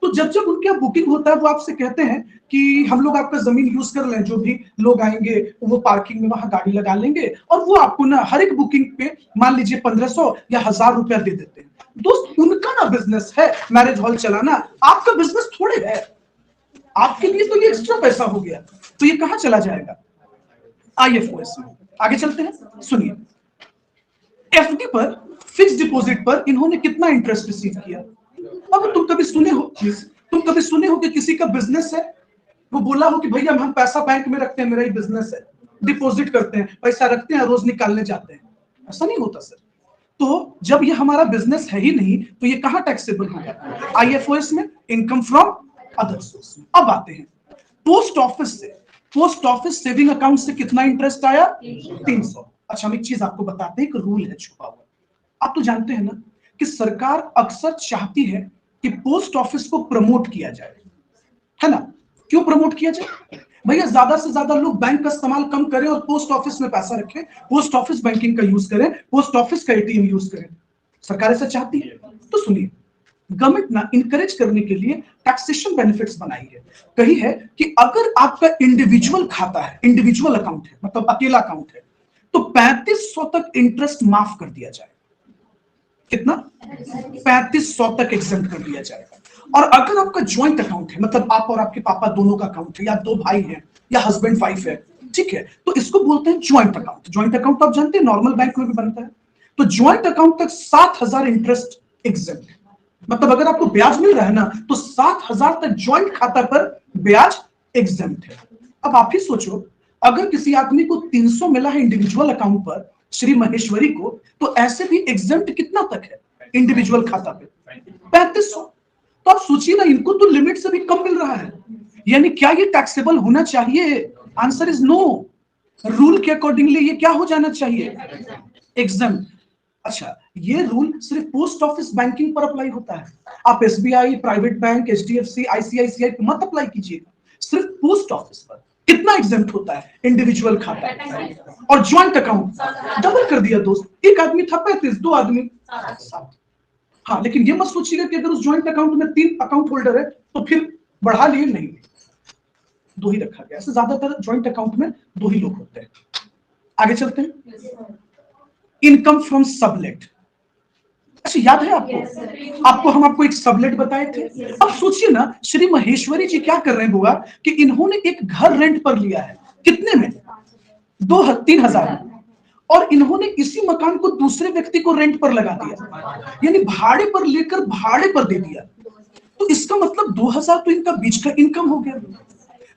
तो जब जब उनके यहाँ बुकिंग होता है वो आपसे कहते हैं कि हम लोग आपका जमीन यूज कर लें, जो भी लोग आएंगे वो पार्किंग में वहां गाड़ी लगा लेंगे, और वो आपको ना हर एक बुकिंग पे मान लीजिए 1500 या 1000 रुपया दे देते हैं। दोस्त उनका ना बिजनेस है मैरिज हॉल चलाना, आपका बिजनेस थोड़े है, आपके लिए तो ये एक्स्ट्रा पैसा हो गया, तो ये कहां चला जाएगा, आईएफओएस में। आगे चलते हैं, सुनिए, एफडी पर, फिक्स डिपॉजिट पर इन्होंने कितना इंटरेस्ट रिसीव किया। अब तुम कभी सुने हो कि किसी का बिजनेस है, वो बोला हो कि भैया हम पैसा बैंक में रखते हैं, मेरा ही बिजनेस है, डिपॉजिट करते हैं, पैसा रखते हैं, रोज निकालने जाते हैं। ऐसा नहीं होता सर। तो जब ये हमारा बिजनेस है ही नहीं तो ये कहां टैक्सेबल होगा, आईएफओएस में, इनकम फ्रॉम अदर सोर्स। अब आते हैं पोस्ट ऑफिस से, पोस्ट ऑफिस सेविंग अकाउंट से कितना इंटरेस्ट आया, 300। अच्छा हम एक चीज आपको बताते हैं, एक रूल है छुपा हुआ। आप तो जानते हैं ना कि सरकार अक्सर चाहती है कि पोस्ट ऑफिस को प्रमोट किया जाए, है ना? क्यों प्रमोट किया जाए? भैया ज्यादा से ज्यादा लोग बैंक का इस्तेमाल कम करें और पोस्ट ऑफिस में पैसा रखें, पोस्ट ऑफिस बैंकिंग का यूज करें, पोस्ट ऑफिस का एटीएम यूज करें। सरकार ऐसा चाहती है। तो सुनिए, गवर्नमेंट ना इनकरेज करने के लिए टैक्सेशन बेनिफिट्स बनाई है। कही है कि अगर आपका इंडिविजुअल खाता है, इंडिविजुअल अकाउंट है, मतलब अकेला अकाउंट है, तो 3500 तक इंटरेस्ट माफ कर दिया जाए। कितना? 3500 तक एग्जेम्प्ट कर दिया जाएगा। और अगर आपका ज्वाइंट अकाउंट है, मतलब आप और आपके पापा दोनों का अकाउंट है, या दो भाई हैं, या हस्बैंड वाइफ है, ठीक है, तो इसको बोलते हैं ज्वाइंट अकाउंट। ज्वाइंट अकाउंट आप जानते हैं नॉर्मल बैंक में भी बनता है। तो ज्वाइंट अकाउंट तक 7000 इंटरेस्ट एग्जेम्प्ट। मतलब अगर आपको ब्याज मिल रहा है ना, तो 7000 तक ज्वाइंट खाता पर ब्याज एग्जेम्प्ट है। अब आप ही सोचो, अगर किसी आदमी को 300 मिला है इंडिविजुअल अकाउंट पर, श्री महेश्वरी को, तो ऐसे भी एग्जेम्प्ट कितना तक है इंडिविजुअल खाता पे? 3500। तो आप सोचिए ना, इनको तो लिमिट से भी कम मिल रहा है। यानी क्या ये टैक्सेबल होना चाहिए? Answer is no. रूल के अकॉर्डिंगली ये क्या हो जाना चाहिए? एग्जेम्प्ट। अच्छा, ये रूल सिर्फ पोस्ट ऑफिस बैंकिंग पर अप्लाई होता है। आप SBI, private bank, HDFC, ICICI पे मत अप्लाई कीजिएगा, सिर्फ पोस्ट ऑफिस पर। कितना एग्जेम्प्ट होता है? इंडिविजुअल खाता और ज्वाइंट अकाउंट डबल कर दिया दोस्त। एक आदमी था 35, दो आदमी 7। हाँ, लेकिन ये मत सोचिएगा कि अगर उस ज्वाइंट अकाउंट में 3 अकाउंट होल्डर है तो फिर बढ़ा लिए, नहीं, 2 ही रखा गया। ऐसे ज्यादातर ज्वाइंट अकाउंट में 2 ही लोग होते हैं। आगे चलते हैं। Income from sublet. अच्छा, याद है आपको हम आपको एक सबलेट बताए थे। अब सोचिए ना, श्री महेश्वरी जी क्या कर रहे हैं बुआ, कि इन्होंने एक घर रेंट पर लिया है। कितने में? 3,000। और इन्होंने इसी मकान को दूसरे व्यक्ति को रेंट पर लगा दिया, यानी भाड़े पर लेकर भाड़े पर दे दिया। तो इसका मतलब 2000 तो इनका बीच का इनकम हो गया।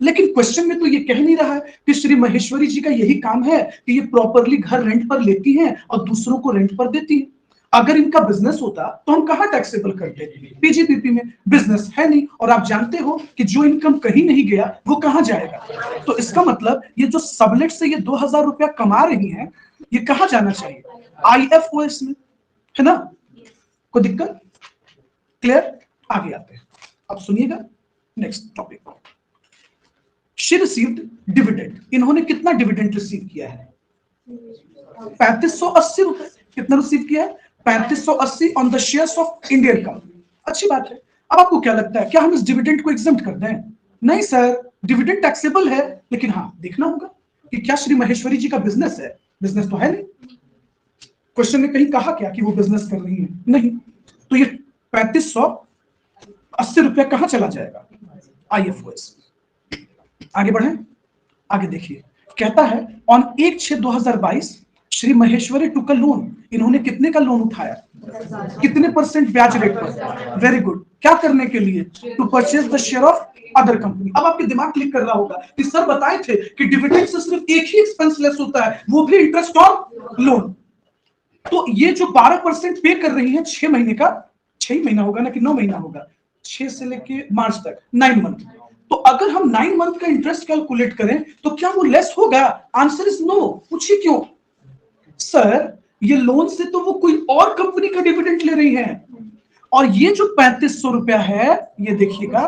लेकिन क्वेश्चन में तो ये कह नहीं रहा है कि श्री महेश्वरी जी का यही काम है कि ये प्रॉपरली घर रेंट पर लेती हैं और दूसरों को रेंट पर देती है। अगर इनका बिजनेस होता तो हम कहां टैक्सेबल करते? पीजीपीपी में। बिजनेस है नहीं, और आप जानते हो कि जो इनकम कहीं नहीं गया वो कहां जाएगा। तो इसका मतलब ये जो सबलेट से ये 2000 रुपया कमा रही हैं, ये कहां जाना चाहिए? आईएफओएस में, है ना? कोई दिक्कत? क्लियर? आगे आते हैं। अब सुनिएगा next topic. She received dividend. इन्होंने कितना डिविडेंड रिसीव किया है? 3580 रुपए। कितना रिसीव किया है? 3580 on the shares of Indian company. अच्छी बात है। अब आपको क्या लगता है, क्या हम इस डिविडेंड को एग्जेम्प्ट कर दें? नहीं सर, डिविडेंड टैक्सेबल है, लेकिन हाँ, देखना होगा कि क्या श्री महेश्वरी जी का बिजनेस है। बिजनेस तो है नहीं। क्वेश्चन ने कहीं कहा क्या कि वो बिजनेस कर रही है? नहीं। तो ये 3580 रुपया कहां चला जाएगा? आईएफओएस। आगे बढ़े। आगे देखिए, कहता है on 1/6/2022 Shri Maheshwari took a loan. इन्होंने कितने का लोन उठाया? कितने % ब्याज रेट पर? Very good. क्या करने के लिए? To purchase the share of other company. अब आपके दिमाग क्लिक कर रहा होगा कि सर बताए थे कि डिविडेंड से सिर्फ एक ही एक्सपेंस लेस होता है, वो भी इंटरेस्ट और लोन। तो ये जो 12% पे कर रही है 6 महीने का, 6 महीना होगा ना कि 9 महीना होगा? 6 से लेके मार्च तक 9 मंथ। तो अगर हम 9 मंथ का इंटरेस्ट कैलकुलेट करें तो क्या वो लेस होगा? Answer is no. पूछिए क्यों? सर, ये लोन से तो वो कोई और कंपनी का डिविडेंड ले रही है, और ये जो 3500 रुपया है, ये देखिएगा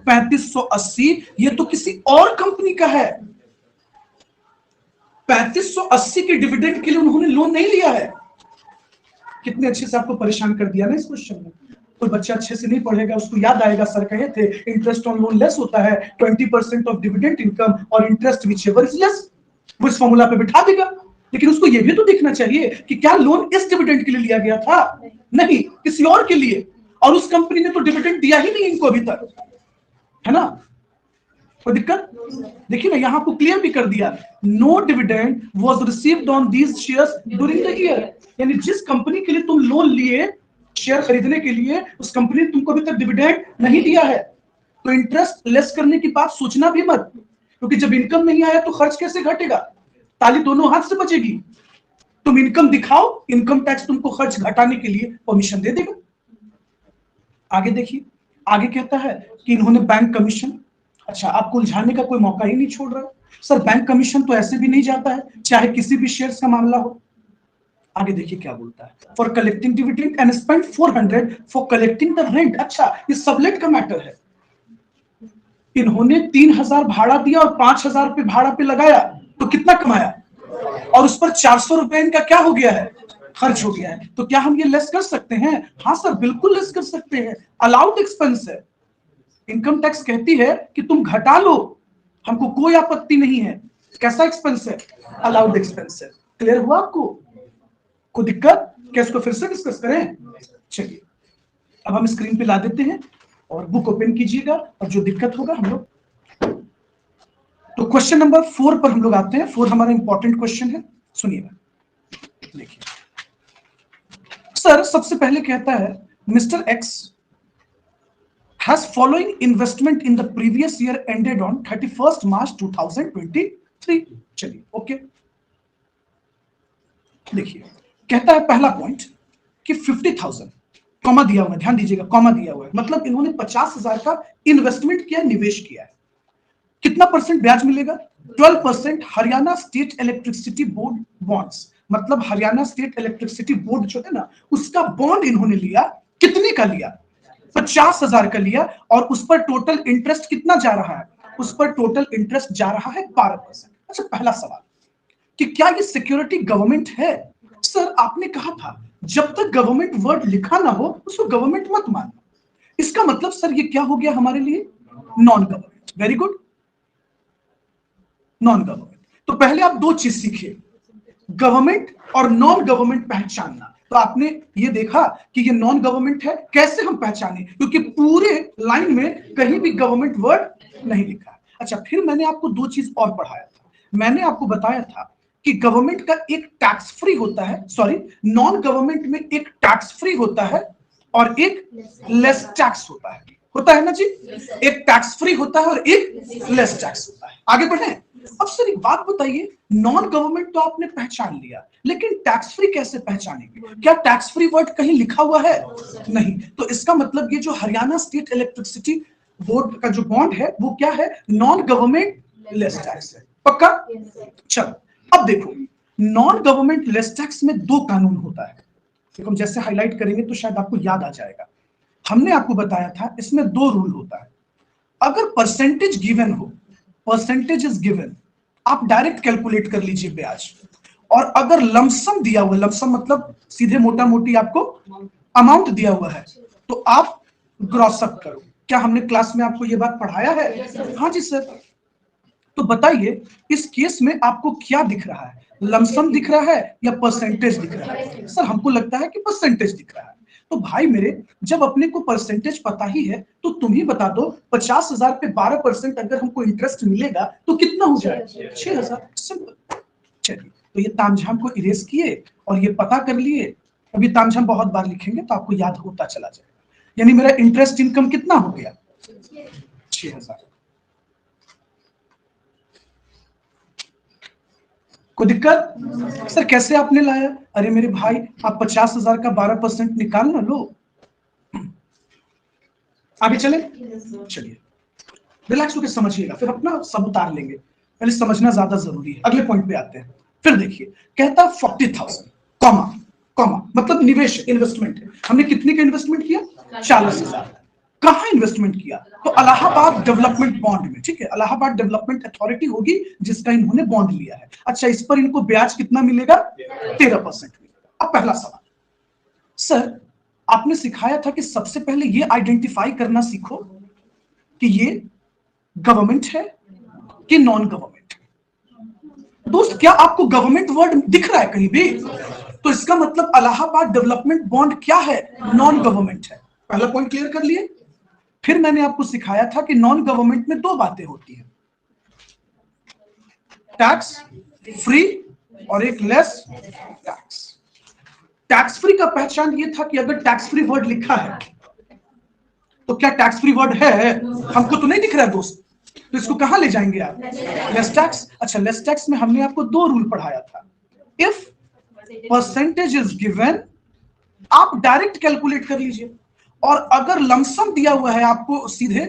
3580, ये तो किसी और कंपनी का है। 3580 के डिविडेंड के लिए उन्होंने लोन नहीं लिया है। कितने अच्छे से आपको परेशान कर दिया ना इस क्वेश्चन में। कोई बच्चा अच्छे से नहीं पढ़ेगा, उसको याद आएगा सर कहे थे इंटरेस्ट ऑन लोन लेस होता है 20% ऑफ डिविडेंड इनकम और इंटरेस्ट व्हिचएवर इज लेस। वो इस फॉर्मूला पे बिठा देगा। लेकिन उसको ये भी तो देखना चाहिए कि क्या लोन इस डिविडेंड के लिए लिया गया था? नहीं, किसी और के लिए। और उस कंपनी ने तो डिविडेंड दिया ही नहीं इनको अभी तक, है ना? कोई दिक्कत? देखिए ना, यहां आपको क्लियर भी कर दिया, no dividend was received on these shares during the year. यानी जिस कंपनी के लिए तुम लोन लिए शेयर खरीदने के लिए, उस कंपनी ने तुमको अभी तक डिविडेंड नहीं दिया है। तो इंटरेस्ट लेस करने की बात सोचना भी मत, क्योंकि जब इनकम नहीं आया तो खर्च कैसे घटेगा? ताली दोनों हाथ से बचेगी। तुम इनकम दिखाओ, इनकम टैक्स तुमको खर्च घटाने के लिए परमिशन दे देगा। आगे देखिए, आगे कहता है कि इन्होंने बैंक कमीशन। अच्छा, आपको उलझाने का कोई मौका ही नहीं छोड़ रहा। सर, बैंक कमीशन तो ऐसे भी नहीं जाता है, चाहे किसी भी शेयर्स का मामला हो। आगे देखिए क्या बोलता है, for collecting dividend and spend 400 for collecting the rent. अच्छा, ये सबलेट का मैटर है। इन्होंने 3,000 भाड़ा दिया और 5,000 रुपये भाड़ा पे लगाया, तो कितना कमाया, और उस पर 400 रुपए इनका क्या हो गया है, खर्च हो गया है। तो क्या हम ये लेस कर सकते हैं? हाँ सर, बिल्कुल लेस कर सकते हैं, अलाउड एक्सपेंस है। इनकम टैक्स कहती है कि तुम घटा लो, हमको कोई आपत्ति नहीं है। कैसा एक्सपेंस है? अलाउड एक्सपेंस है। क्लियर हुआ आपको? कोई दिक्कत? क्या इसको फिर से डिस्कस करें? चलिए अब हम स्क्रीन पे ला देते हैं और बुक ओपन कीजिएगा, और जो दिक्कत होगा हम लोग, तो क्वेश्चन नंबर 4 पर हम लोग आते हैं। 4 हमारा इंपॉर्टेंट क्वेश्चन है, सुनिएगा। देखिए सर, सबसे पहले कहता है mister x has following investment in the previous year ended on 31st March 2023। चलिए ओके, देखिए कहता है पहला पॉइंट कि 50,000 कॉमा दिया हुआ है, ध्यान दीजिएगा कॉमा दिया हुआ है, मतलब इन्होंने 50,000 का इन्वेस्टमेंट किया, निवेश किया है। कितना परसेंट ब्याज मिलेगा? 12% Haryana state electricity board bonds, मतलब हरियाणा स्टेट इलेक्ट्रिसिटी बोर्ड जो है ना, उसका बॉन्ड इन्होंने लिया। कितने का लिया? 50,000 का लिया, और उस पर टोटल इंटरेस्ट कितना जा रहा है? उस पर टोटल इंटरेस्ट जा रहा है 12%। अच्छा, पहला सवाल कि क्या ये सिक्योरिटी गवर्नमेंट है? सर, आपने कहा था जब तक गवर्नमेंट वर्ड लिखा ना हो उसको गवर्नमेंट मत मानना। इसका मतलब सर ये क्या हो गया हमारे लिए? Non government. Very good, non government. तो पहले आप दो चीज सीखिए, गवर्नमेंट और नॉन गवर्नमेंट पहचानना। तो आपने ये देखा कि ये नॉन गवर्नमेंट है, कैसे हम पहचाने? क्योंकि पूरे लाइन में कहीं भी गवर्नमेंट वर्ड नहीं लिखा है। अच्छा, फिर मैंने आपको दो चीज और पढ़ाया था। मैंने आपको बताया था कि गवर्नमेंट का एक टैक्स फ्री होता है, सॉरी, नॉन गवर्नमेंट में एक टैक्स फ्री होता है और एक लेस टैक्स होता है ना जी? एक टैक्स फ्री होता है और एक लेस टैक्स होता है। आगे बढ़े। अब सर एक बात बताइए, नॉन गवर्नमेंट तो आपने पहचान लिया, लेकिन टैक्स फ्री कैसे पहचानेंगे? क्या टैक्स फ्री वर्ड कहीं लिखा हुआ है? नहीं। तो इसका मतलब ये जो हरियाणा स्टेट इलेक्ट्रिसिटी बोर्ड का जो बॉन्ड है वो क्या है? नॉन गवर्नमेंट लेस टैक्स है। पक्का? चलो अब देखो, नॉन गवर्नमेंट लेस टैक्स में दो कानून होता है। देखो, जैसे हाईलाइट करेंगे तो शायद आपको याद आ जाएगा। हमने आपको बताया था इसमें दो रूल होता है। अगर परसेंटेज गिवन हो, परसेंटेज इज गिवन, आप डायरेक्ट कैलकुलेट कर लीजिए ब्याज। और अगर लमसम दिया हुआ, लमसम मतलब सीधे मोटा मोटी आपको अमाउंट दिया हुआ है, तो आप ग्रॉस अप करो। क्या हमने क्लास में आपको यह बात पढ़ाया है? हाँ जी सर। तो बताइए इस केस में आपको क्या दिख रहा है? लमसम दिख रहा है या परसेंटेज दिख रहा है? सर हमको लगता है कि परसेंटेज दिख रहा है। तो भाई मेरे, जब अपने को परसेंटेज पता ही है तो तुम ही बता दो, 50,000 पे 12% अगर हमको इंटरेस्ट मिलेगा तो कितना हो जाए? 6,000। सिंपल। चलिए, तो ये तामझाम को इरेज किए और ये पता कर लिए। अभी तामझाम बहुत बार लिखेंगे तो आपको याद होता चला जाएगा। यानी मेरा इंटरेस्ट इनकम कितना हो गया? 6,000। कोई दिक्कत? सर कैसे आपने लाया? अरे मेरे भाई, आप 50,000 का 12% निकाल ना लो। आगे चले? चलिए, रिलैक्स होकर समझिएगा, फिर अपना सब उतार लेंगे। पहले समझना ज्यादा जरूरी है। अगले पॉइंट पे आते हैं। फिर देखिए, कहता 40,000 कॉमा कॉमा, मतलब निवेश, इन्वेस्टमेंट है। हमने कितने का इन्वेस्टमेंट किया? 40,000। कहां इन्वेस्टमेंट किया? तो इलाहाबाद डेवलपमेंट बॉन्ड में। ठीक है, इलाहाबाद डेवलपमेंट अथॉरिटी होगी जिसका इन्होंने बॉन्ड लिया है। अच्छा, इस पर इनको ब्याज कितना मिलेगा? 13% मिलेगा। अब पहला सवाल, सर आपने सिखाया था कि सबसे पहले ये आइडेंटिफाई करना सीखो कि ये गवर्नमेंट है कि नॉन गवर्नमेंट। दोस्त, क्या आपको गवर्नमेंट वर्ड दिख रहा है कहीं भी? तो इसका मतलब इलाहाबाद डेवलपमेंट बॉन्ड क्या है? नॉन गवर्नमेंट है। पहला पॉइंट क्लियर कर लिए। फिर मैंने आपको सिखाया था कि नॉन गवर्नमेंट में दो बातें होती हैं, टैक्स फ्री और एक लेस टैक्स। टैक्स फ्री का पहचान ये था कि अगर टैक्स फ्री वर्ड लिखा है तो क्या टैक्स फ्री वर्ड है? हमको तो नहीं दिख रहा है दोस्त, तो इसको कहां ले जाएंगे आप? Less tax. अच्छा, लेस टैक्स में हमने आपको दो रूल पढ़ाया था। इफ परसेंटेज इज गिवन, आप डायरेक्ट कैलकुलेट कर लीजिए, और अगर लमसम दिया हुआ है, आपको सीधे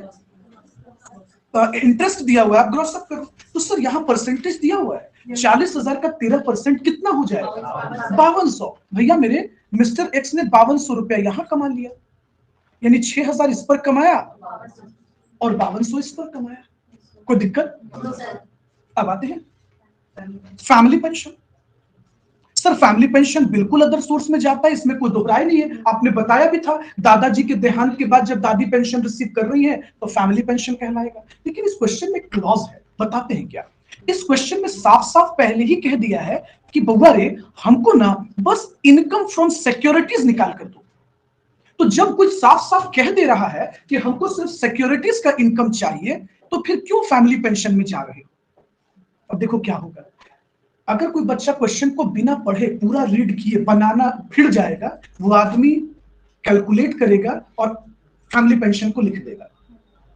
इंटरेस्ट दिया हुआ है, आप ग्रॉस अप करो। तो सर यहाँ परसेंटेज दिया हुआ है 40,000 का 13% कितना हो जाएगा? 5200। भैया मेरे, मिस्टर एक्स ने 5200 रुपया यहां कमा लिया, यानी 6,000 इस पर कमाया और 5200 इस पर कमाया, कोई दिक्कत? अब आते हैं family pension. Sir family pension बिल्कुल अदर सोर्स में जाता है, इसमें कोई दोहराई नहीं है, आपने बताया भी था दादाजी के देहांत के बाद जब दादी पेंशन रिसीव कर रही है तो फैमिली पेंशन कहलाएगा। लेकिन इस क्वेश्चन में क्लॉज है, बताते हैं क्या। इस क्वेश्चन में साफ साफ पहले ही कह दिया है कि बउआ रे हमको ना बस इनकम फ्रॉम सिक्योरिटीज निकाल कर दो। तो जब कुछ साफ साफ कह दे रहा है कि हमको सिर्फ सिक्योरिटीज का इनकम चाहिए, तो फिर क्यों फैमिली पेंशन में जा रहे हो? अब देखो क्या होगा, अगर कोई बच्चा क्वेश्चन को बिना पढ़े पूरा रीड किए बनाना फिर जाएगा, वो आदमी कैलकुलेट करेगा और फैमिली पेंशन को लिख देगा,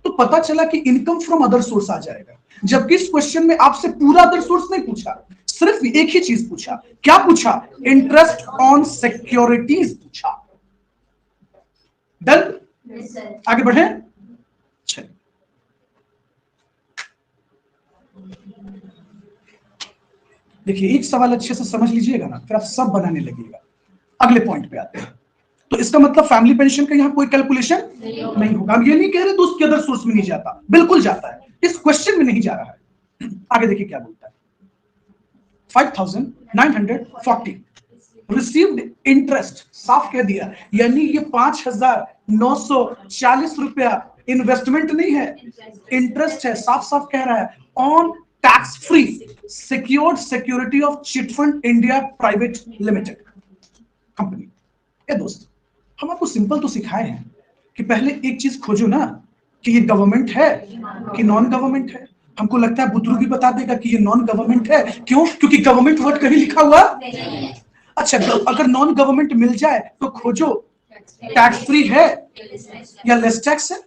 तो पता चला कि इनकम फ्रॉम अदर सोर्स आ जाएगा। जबकि इस क्वेश्चन में आपसे पूरा अदर सोर्स नहीं पूछा, सिर्फ एक ही चीज पूछा। क्या पूछा? इंटरेस्ट ऑन सिक्योरिटीज पूछा। डन? आगे बढ़े। चलिए देखिए, एक सवाल अच्छे से समझ लीजिएगा ना, फिर आप सब बनाने लगेगा। अगले पॉइंट पे आते हैं। तो इसका मतलब फैमिली पेंशन का यहाँ कोई कैलकुलेशन नहीं होगा। हम ये नहीं कह रहे दोस्त के अदर सोर्स में नहीं जाता, बिल्कुल जाता है, इस क्वेश्चन में नहीं जा रहा है। आगे देखिए क्या बोलता है। 5940 रिसीव्ड इंटरेस्ट, साफ कह दिया, यानी ये 5940 रुपया इन्वेस्टमेंट नहीं है, इंटरेस्ट है। साफ साफ कह रहा है on tax free secured security of chit fund India private limited company. ये दोस्त हम आपको सिंपल तो सिखाए हैं कि पहले एक चीज खोजो ना कि ये गवर्नमेंट है कि नॉन गवर्नमेंट है। हमको लगता है बुतरू भी बता देगा कि ये नॉन गवर्नमेंट है। क्यों? क्योंकि गवर्नमेंट वर्ड कहीं लिखा हुआ अच्छा, अगर नॉन गवर्नमेंट मिल जाए तो खोजो टैक्स फ्री है या लेस टैक्स है।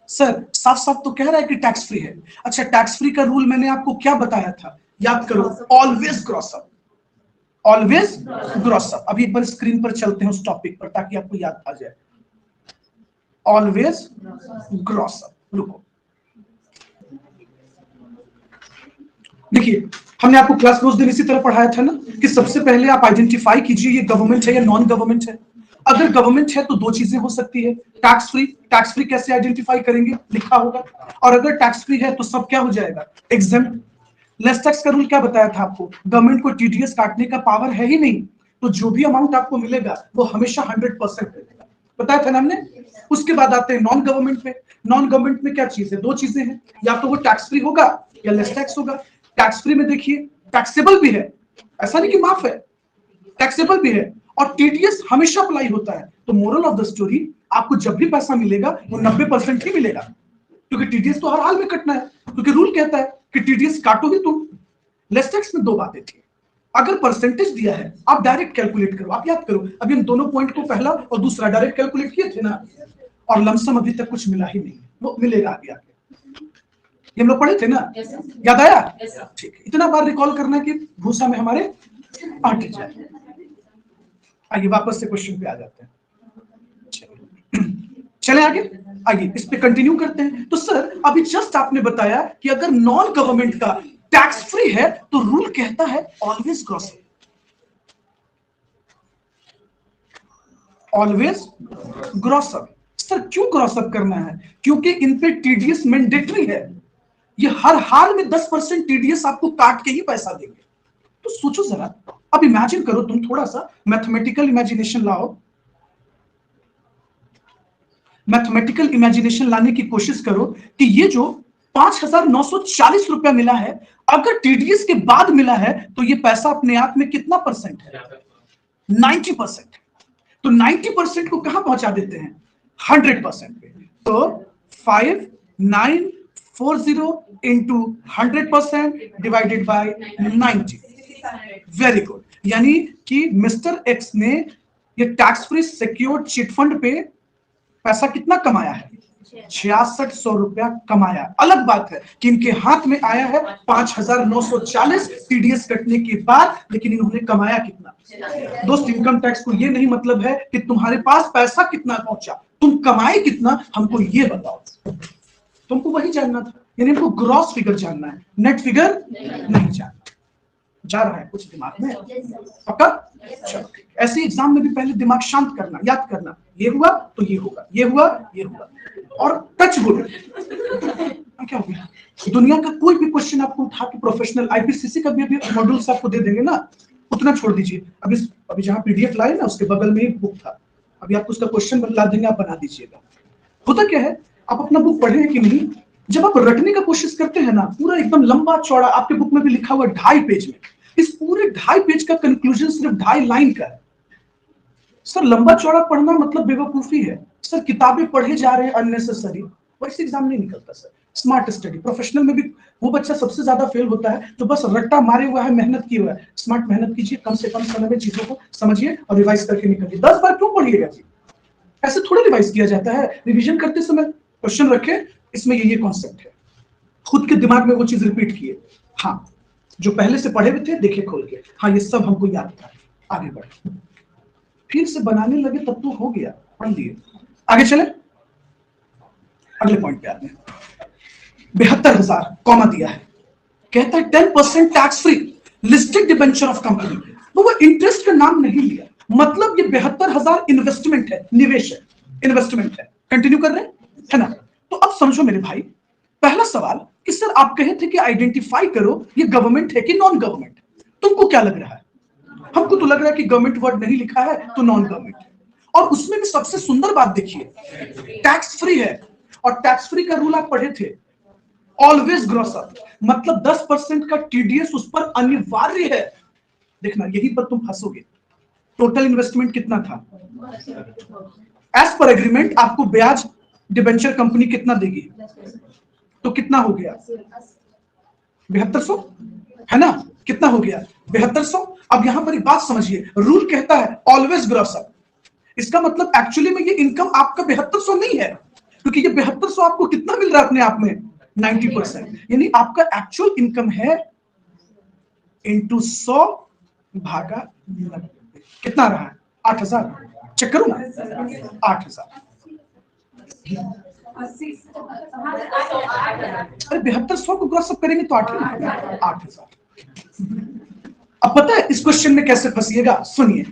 सर साफ साफ तो कह रहा है कि टैक्स फ्री है। अच्छा, टैक्स फ्री का रूल मैंने आपको क्या बताया था, याद करो, always gross up, always gross up. अभी एक बार स्क्रीन पर चलते हैं उस टॉपिक पर ताकि आपको याद आ जाए। ऑलवेज ग्रॉस अप, रुको देखिए, हमने आपको क्लास रोज दिन इसी तरह पढ़ाया था ना कि सबसे पहले आप आइडेंटिफाई कीजिए ये गवर्नमेंट है या नॉन गवर्नमेंट है। अगर गवर्नमेंट है तो दो चीजें हो सकती है, टैक्स फ्री। टैक्स फ्री कैसे आइडेंटिफाई करेंगे, लिखा होगा। और अगर टैक्स फ्री है तो सब क्या हो जाएगा, एग्जेम्प्ट। लेस टैक्स का रूल क्या बताया था आपको, गवर्नमेंट को टीडीएस काटने का पावर है ही नहीं, तो जो भी अमाउंट आपको मिलेगा वो हमेशा 100% मिलेगा, बताया था ना हमने। उसके बाद आते हैं नॉन गवर्नमेंट पे। नॉन गवर्नमेंट में क्या चीज है, दो चीजें हैं, या तो वो टैक्स फ्री होगा या लेस टैक्स होगा। टैक्स फ्री में देखिए टैक्सेबल भी है, ऐसा नहीं कि माफ है, टैक्सेबल भी है, और टीडीएस हमेशा अप्लाई होता है। तो मोरल ऑफ द स्टोरी, आपको जब भी पैसा मिलेगा वो 90% ही मिलेगा, क्योंकि टीडीएस तो हर हाल में कटना है, क्योंकि रूल कहता है कि टीडीएस काटो ही तुम। लेस टैक्स में दो बातें थी, अगर परसेंटेज दिया है आप डायरेक्ट कैलकुलेट करो। आप याद करो, अभी हम दोनों पॉइंट को पहला और दूसरा डायरेक्ट कैलकुलेट किए थे ना, और लमसम अभी तक कुछ मिला ही नहीं, वो मिलेगा आगे आगे। ये हम लोग पढ़े थे ना, याद आया? ठीक है, इतना बार रिकॉल करना कि भूसा में हमारे आटे जाए। आइए वापस से क्वेश्चन पे आ जाते हैं। चले आगे, आइए इस पे कंटिन्यू करते हैं। तो सर अभी जस्ट आपने बताया कि अगर नॉन गवर्नमेंट का टैक्स फ्री है तो रूल कहता है always gross up, always gross up. Sir क्यों ग्रॉस अप करना है? क्योंकि इन पे टीडीएस मैंडेटरी है, ये हर हाल में 10% टीडीएस आपको काट के ही पैसा देंगे। तो सोचो जरा, अब इमेजिन करो, तुम थोड़ा सा मैथमेटिकल इमेजिनेशन लाओ, मैथमेटिकल इमेजिनेशन लाने की कोशिश करो कि ये जो 5940 रुपया मिला है, अगर टीडीएस के बाद मिला है तो ये पैसा अपने आप में कितना परसेंट है, 90%। तो 90% को कहां पहुंचा देते हैं, 100% पे। तो 5940 into 100% divided by 90। Very good, यानी कि मिस्टर एक्स ने ये टैक्स फ्री सिक्योर्ड चिटफंड पे पैसा कितना कमाया है, 6600 रुपया कमाया। अलग बात है कि इनके हाथ में आया है 5940 टीडीएस कटने के बाद, लेकिन इन्होंने कमाया कितना। दोस्त इनकम टैक्स को ये नहीं मतलब है कि तुम्हारे पास पैसा कितना पहुंचा, तुम कमाए कितना, हमको ये बताओ। तुमको वही जानना था, यानी हमको ग्रॉस फिगर जानना है, नेट फिगर नहीं जानना। जा रहा है कुछ दिमाग में? पक्का? चलो, ऐसे एग्जाम में भी पहले दिमाग शांत करना, याद करना, ये हुआ तो ये होगा, ये हुआ, ये होगा, और टच वुड। क्या हो गया? दुनिया का कोई भी क्वेश्चन आपको उठा के प्रोफेशनल आईपीसीसी का भी अभी मॉड्यूल्स आपको दे देंगे ना, उतना छोड़ दीजिए। अभी जहां पीडीएफ लाए ना, उसके बगल में एक बुक था, अभी आपको उसका क्वेश्चन बदला देंगे, आप बना दीजिएगा। होता क्या है, आप अपना बुक पढ़े हैं कि नहीं? जब आप रटने का कोशिश करते हैं ना, पूरा एकदम लंबा चौड़ा, आपके बुक में भी लिखा हुआ 2.5 पेज में, इस पूरे 2.5 पेज का कंक्लूजन सिर्फ 2.5 लाइन का है। सर लंबा चौड़ा पढ़ना मतलब बेवकूफी है सर, किताबें पढ़े जा रहे हैं अननेसेसरी, वैसे एग्जाम नहीं निकलता सर। स्मार्ट स्टडी, प्रोफेशनल में भी वो बच्चा सबसे ज्यादा फेल होता है जो बस रट्टा मारे हुआ है, मेहनत की हुआ है। स्मार्ट मेहनत कीजिए, कम से कम समय में चीजों को समझिए और रिवाइज करके निकलिए। 10 बार क्यों पढ़िएगा जी? ऐसे थोड़ा रिवाइज किया जाता है। रिवीजन करते समय क्वेश्चन रखे, इसमें ये कॉन्सेप्ट है, खुद के दिमाग में वो चीज रिपीट किए। हाँ, जो पहले से पढ़े हुए थे देखे खोल के, हाँ ये सब हमको याद था, आगे बढ़े। फिर से बनाने लगे तब तो हो गया, पढ़ लिए। आगे चले, अगले पॉइंट पे आते हैं। 72,000 कॉमा दिया है, कहता है 10% tax free listed debenture of company. तो वो इंटरेस्ट का नाम नहीं लिया, मतलब ये 72,000 इन्वेस्टमेंट है, निवेश है, इन्वेस्टमेंट है। कंटिन्यू कर रहे हैं, है ना? तो अब समझो मेरे भाई, पहला सवाल कि सर आप कहे थे कि आइडेंटिफाई करो ये गवर्नमेंट है कि नॉन गवर्नमेंट, तुमको क्या लग रहा है? हमको तो लग रहा है कि गवर्नमेंट वर्ड नहीं लिखा है तो नॉन गवर्नमेंट है। और उसमें भी सबसे सुंदर बात देखिए, टैक्स फ्री है, और टैक्स फ्री का रूल आप पढ़े थे, ऑलवेज ग्रॉस अप, मतलब 10% का टीडीएस उस पर अनिवार्य है। देखना, यहीं पर तुम फंसोगे। टोटल इन्वेस्टमेंट कितना था? एज पर एग्रीमेंट आपको ब्याज डिबेंचर कंपनी कितना देगी? तो कितना हो गया? 7200, है ना? कितना हो गया? 7200। अब यहां पर एक बात समझिए, रूल कहता है ऑलवेज ग्रॉस अप, इसका मतलब एक्चुअली में ये इनकम आपका 7200 नहीं है, क्योंकि ये 7200 आपको कितना मिल रहा है अपने आप में? 90%, यानी आपका एक्चुअल इनकम है इंटू 100 भागा 90, कितना रहा है? 8,000। चेक करूं ना, 8,000। अरे 7200 को ग्रॉस अप करेंगे तो 8,000। अब पता है इस क्वेश्चन में कैसे फंसिएगा? सुनिए,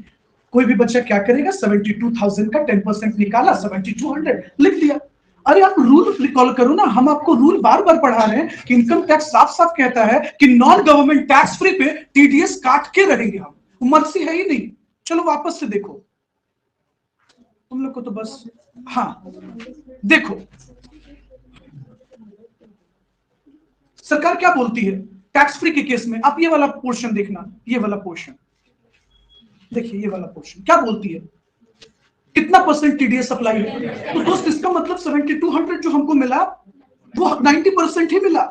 कोई भी बच्चा क्या करेगा, 72,000 का 10% निकाला, 7200 लिख दिया। अरे आप रूल रिकॉल करो ना, हम आपको रूल बार बार पढ़ा रहे हैं कि इनकम टैक्स साफ साफ कहता है कि नॉन गवर्नमेंट टैक्स फ्री पे टीडीएस काट के रहेंगे हम, मर्सी है ही नहीं। चलो वापस से देखो, तुम लोग को तो बस, हाँ देखो सरकार क्या बोलती है टैक्स फ्री के केस में। आप ये वाला पोर्शन देखना, ये वाला पोर्शन देखिए, ये वाला पोर्शन क्या बोलती है, कितना परसेंट टीडीएस अप्लाई है? तो दोस्त इसका मतलब 7200 जो हमको मिला वो 90% ही मिला।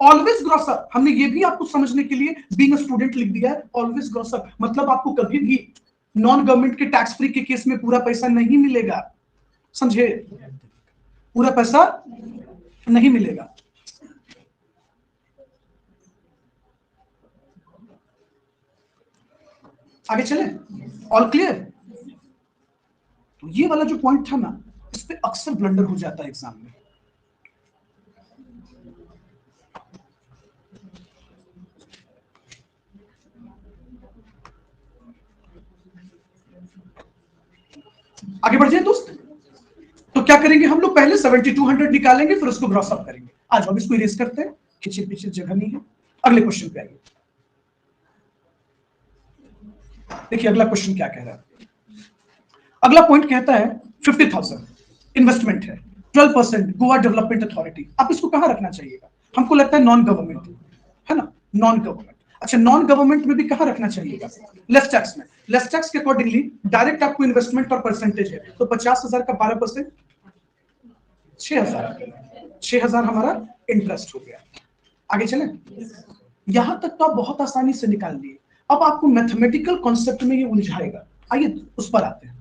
ऑलवेज ग्रॉस अप, हमने ये भी आपको समझने के लिए बीइंग अ स्टूडेंट लिख दिया है, ऑलवेज ग्रॉस अप, मतलब आपको कभी भी नॉन गवर्नमेंट के टैक्स फ्री के केस में पूरा पैसा नहीं मिलेगा, समझे? पूरा पैसा नहीं मिलेगा। आगे चले, ऑल क्लियर? तो ये वाला जो पॉइंट था ना, इस पे अक्सर ब्लंडर हो जाता है एग्जाम में। आगे बढ़ जाए दोस्त, तो क्या करेंगे हम लोग? पहले 7200 निकालेंगे, फिर उसको ग्रॉस अप करेंगे। आज हम इसको इरेज करते हैं, खिंचे पीछे जगह नहीं है। अगले क्वेश्चन पे आइए, देखिए अगला क्वेश्चन क्या कह रहा है। अगला पॉइंट कहता है 50,000 इन्वेस्टमेंट है, 12% गोवा डेवलपमेंट अथॉरिटी। आप इसको कहां रखना चाहिएगा? हमको लगता है नॉन गवर्नमेंट, है ना? नॉन गवर्नमेंट, अच्छा नॉन गवर्नमेंट में भी कहां रखना चाहिएगा? लेस टैक्स में। लेस टैक्स के अकॉर्डिंगली डायरेक्ट आपको इन्वेस्टमेंट पर परसेंटेज है, तो 50,000 का 12%, 6,000 हमारा इंटरेस्ट हो गया। आगे चले, यहां तक तो आप बहुत आसानी से निकाल दिए। अब आपको मैथमेटिकल कॉन्सेप्ट में ये उलझाएगा, आइए उस पर आते हैं।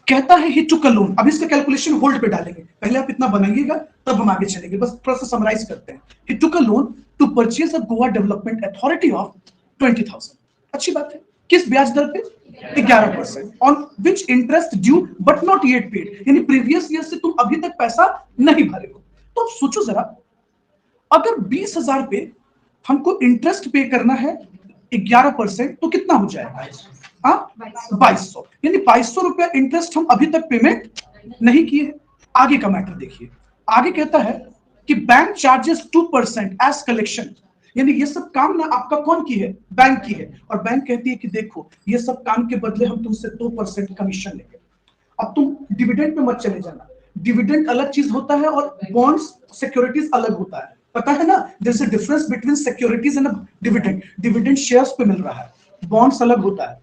कहता है ही टुक अ लोन, अब इसका कैलकुलेशन होल्ड पे डालेंगे, पहले आप इतना बनाइएगा तब हम आगे चलेंगे, बस थोड़ा सा समराइज करते हैं। He took a loan to purchase a Goa development authority of 20,000। अच्छी बात है, किस ब्याज दर पे? 11%, on which interest due but not yet paid, यानी प्रीवियस ईयर से तुम अभी तक पैसा नहीं भरे हो। तो अब सोचो जरा, अगर 20,000 पे हमको इंटरेस्ट पे करना है 11%, तो कितना हो जाएगा? 2200, यानी 2200 रुपया इंटरेस्ट हम अभी तक पेमेंट नहीं किए। आगे का मैटर देखिए, आगे कहता है कि बैंक चार्जेस 2% एज कलेक्शन, यानी ये सब काम ना आपका कौन की है? बैंक की है। और बैंक कहती है कि देखो ये सब काम के बदले हम तुमसे 2% कमीशन लेंगे। अब तुम डिविडेंड पे मत चले जाना, डिविडेंड अलग चीज होता है और बॉन्ड्स सिक्योरिटीज अलग होता है, पता है ना? There is a difference between securities and dividend. Dividend shares पे मिल रहा है, बॉन्ड्स अलग होता है।